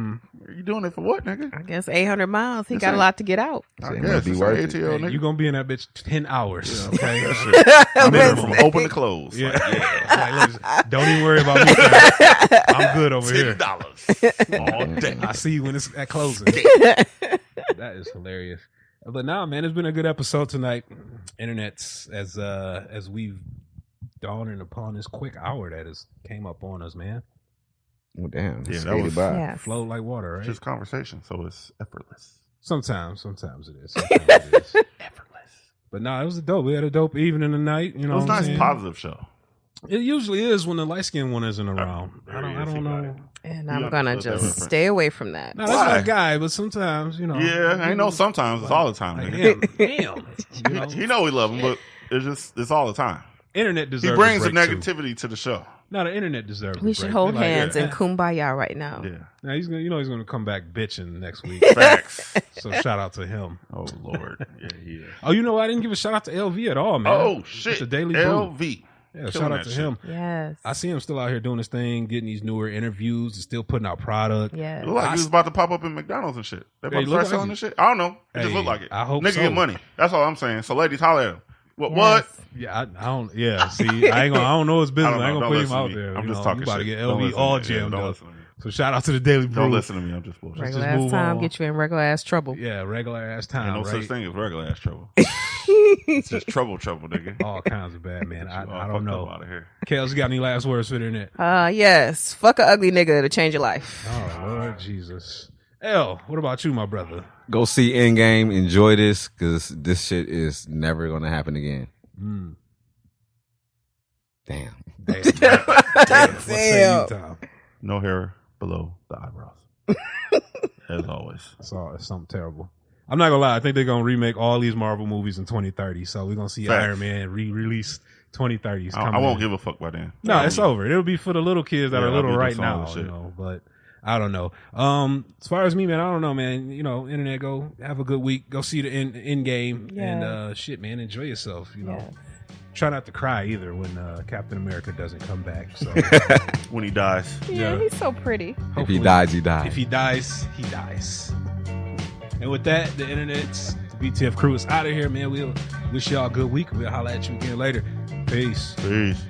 are you doing it for what, nigga? I guess 800 miles. He This got a ain't- lot to get out. I it guess must be it's worth an it. ATL, nigga. You gonna be in that bitch 10 hours. Okay. That shit. I'm in there from open to close. Yeah. Like, Like, listen, don't even worry about me. Fam. I'm good over here. $10 all day. I see you when it's at closing. That is hilarious. But nah, man, it's been a good episode tonight. Internet's as we've dawning upon this quick hour that has came up on us, man. Oh, damn. Yeah, that Skated was- by. Yes. Flow like water, right? It's just conversation, so it's effortless. Sometimes it is. Sometimes it is. Effortless. But nah, it was we had a dope evening tonight. You know, It was a what I'm nice, saying? positive show. It usually is when the light skinned one isn't around. I don't know. And You I'm going to understood that just reference. stay away from that. No, that's Why? my guy, but sometimes, you know. Yeah, ain't no sometimes. It's all the time. Like, Nigga. damn. You know? He know we love him, but it's all the time. Internet deserves He brings a the break, too. negativity to the show. No, the internet deserves We a should break. hold They're like, hands yeah. and kumbaya right now. Yeah. Now he's gonna, he's gonna come back bitching next week. Facts. So shout out to him. Oh Lord. Yeah, yeah. Oh, you know what? I didn't give a shout out to LV at all, man. Oh shit. It's the Daily Boo. LV. Yeah, Killing shout out that to shit. him. Yes. I see him still out here doing his thing, getting these newer interviews, and still putting out product. Yes. It look like he was about to pop up in McDonald's and shit. They Yeah, about he to look start like selling it. this shit. I don't know. It just Hey, look like it. I hope Nigga so. get money. That's all I'm saying. So ladies, holler at him. What? Yes. What? Yeah, I don't. Yeah, see, I don't know his business. I, ain't gonna put him out there. I'm you just know, talking you about shit. to get Don't LV listen all to me. Yeah, jammed don't up. listen to me. So shout out to the Daily Brew. Don't listen to me. I'm just bullshit. Regular just ass move time on. get you in regular ass trouble. Yeah, regular ass time. Ain't no right? such thing as regular ass trouble. It's just trouble, nigga. All kinds of bad, man. I don't know. Out of here. Kels, you got any last words for the internet? Yes. Fuck a ugly nigga to change your life. Oh, Lord Jesus. L, what about you, my brother? Go see Endgame. Enjoy this, because this shit is never going to happen again. Damn. Damn. No hair below the eyebrows. As always. It's something terrible. I'm not gonna lie, I think they're gonna remake all these Marvel movies in 2030. So we're gonna see Iron Man re-release 2030s. I won't give a fuck by then. No, it's over. It'll be for the little kids that are little right now, you know, but I don't know. As far as me, man, I don't know, man. You know, internet, go have a good week. Go see the end game and shit, man, enjoy yourself, you know. Try not to cry either when Captain America doesn't come back. So when he dies. Yeah, he's so pretty. If he dies, he dies. If he dies, he dies. And with that, the internet's BTF crew is out of here, man. We'll wish y'all a good week. We'll holler at you again later. Peace. Peace.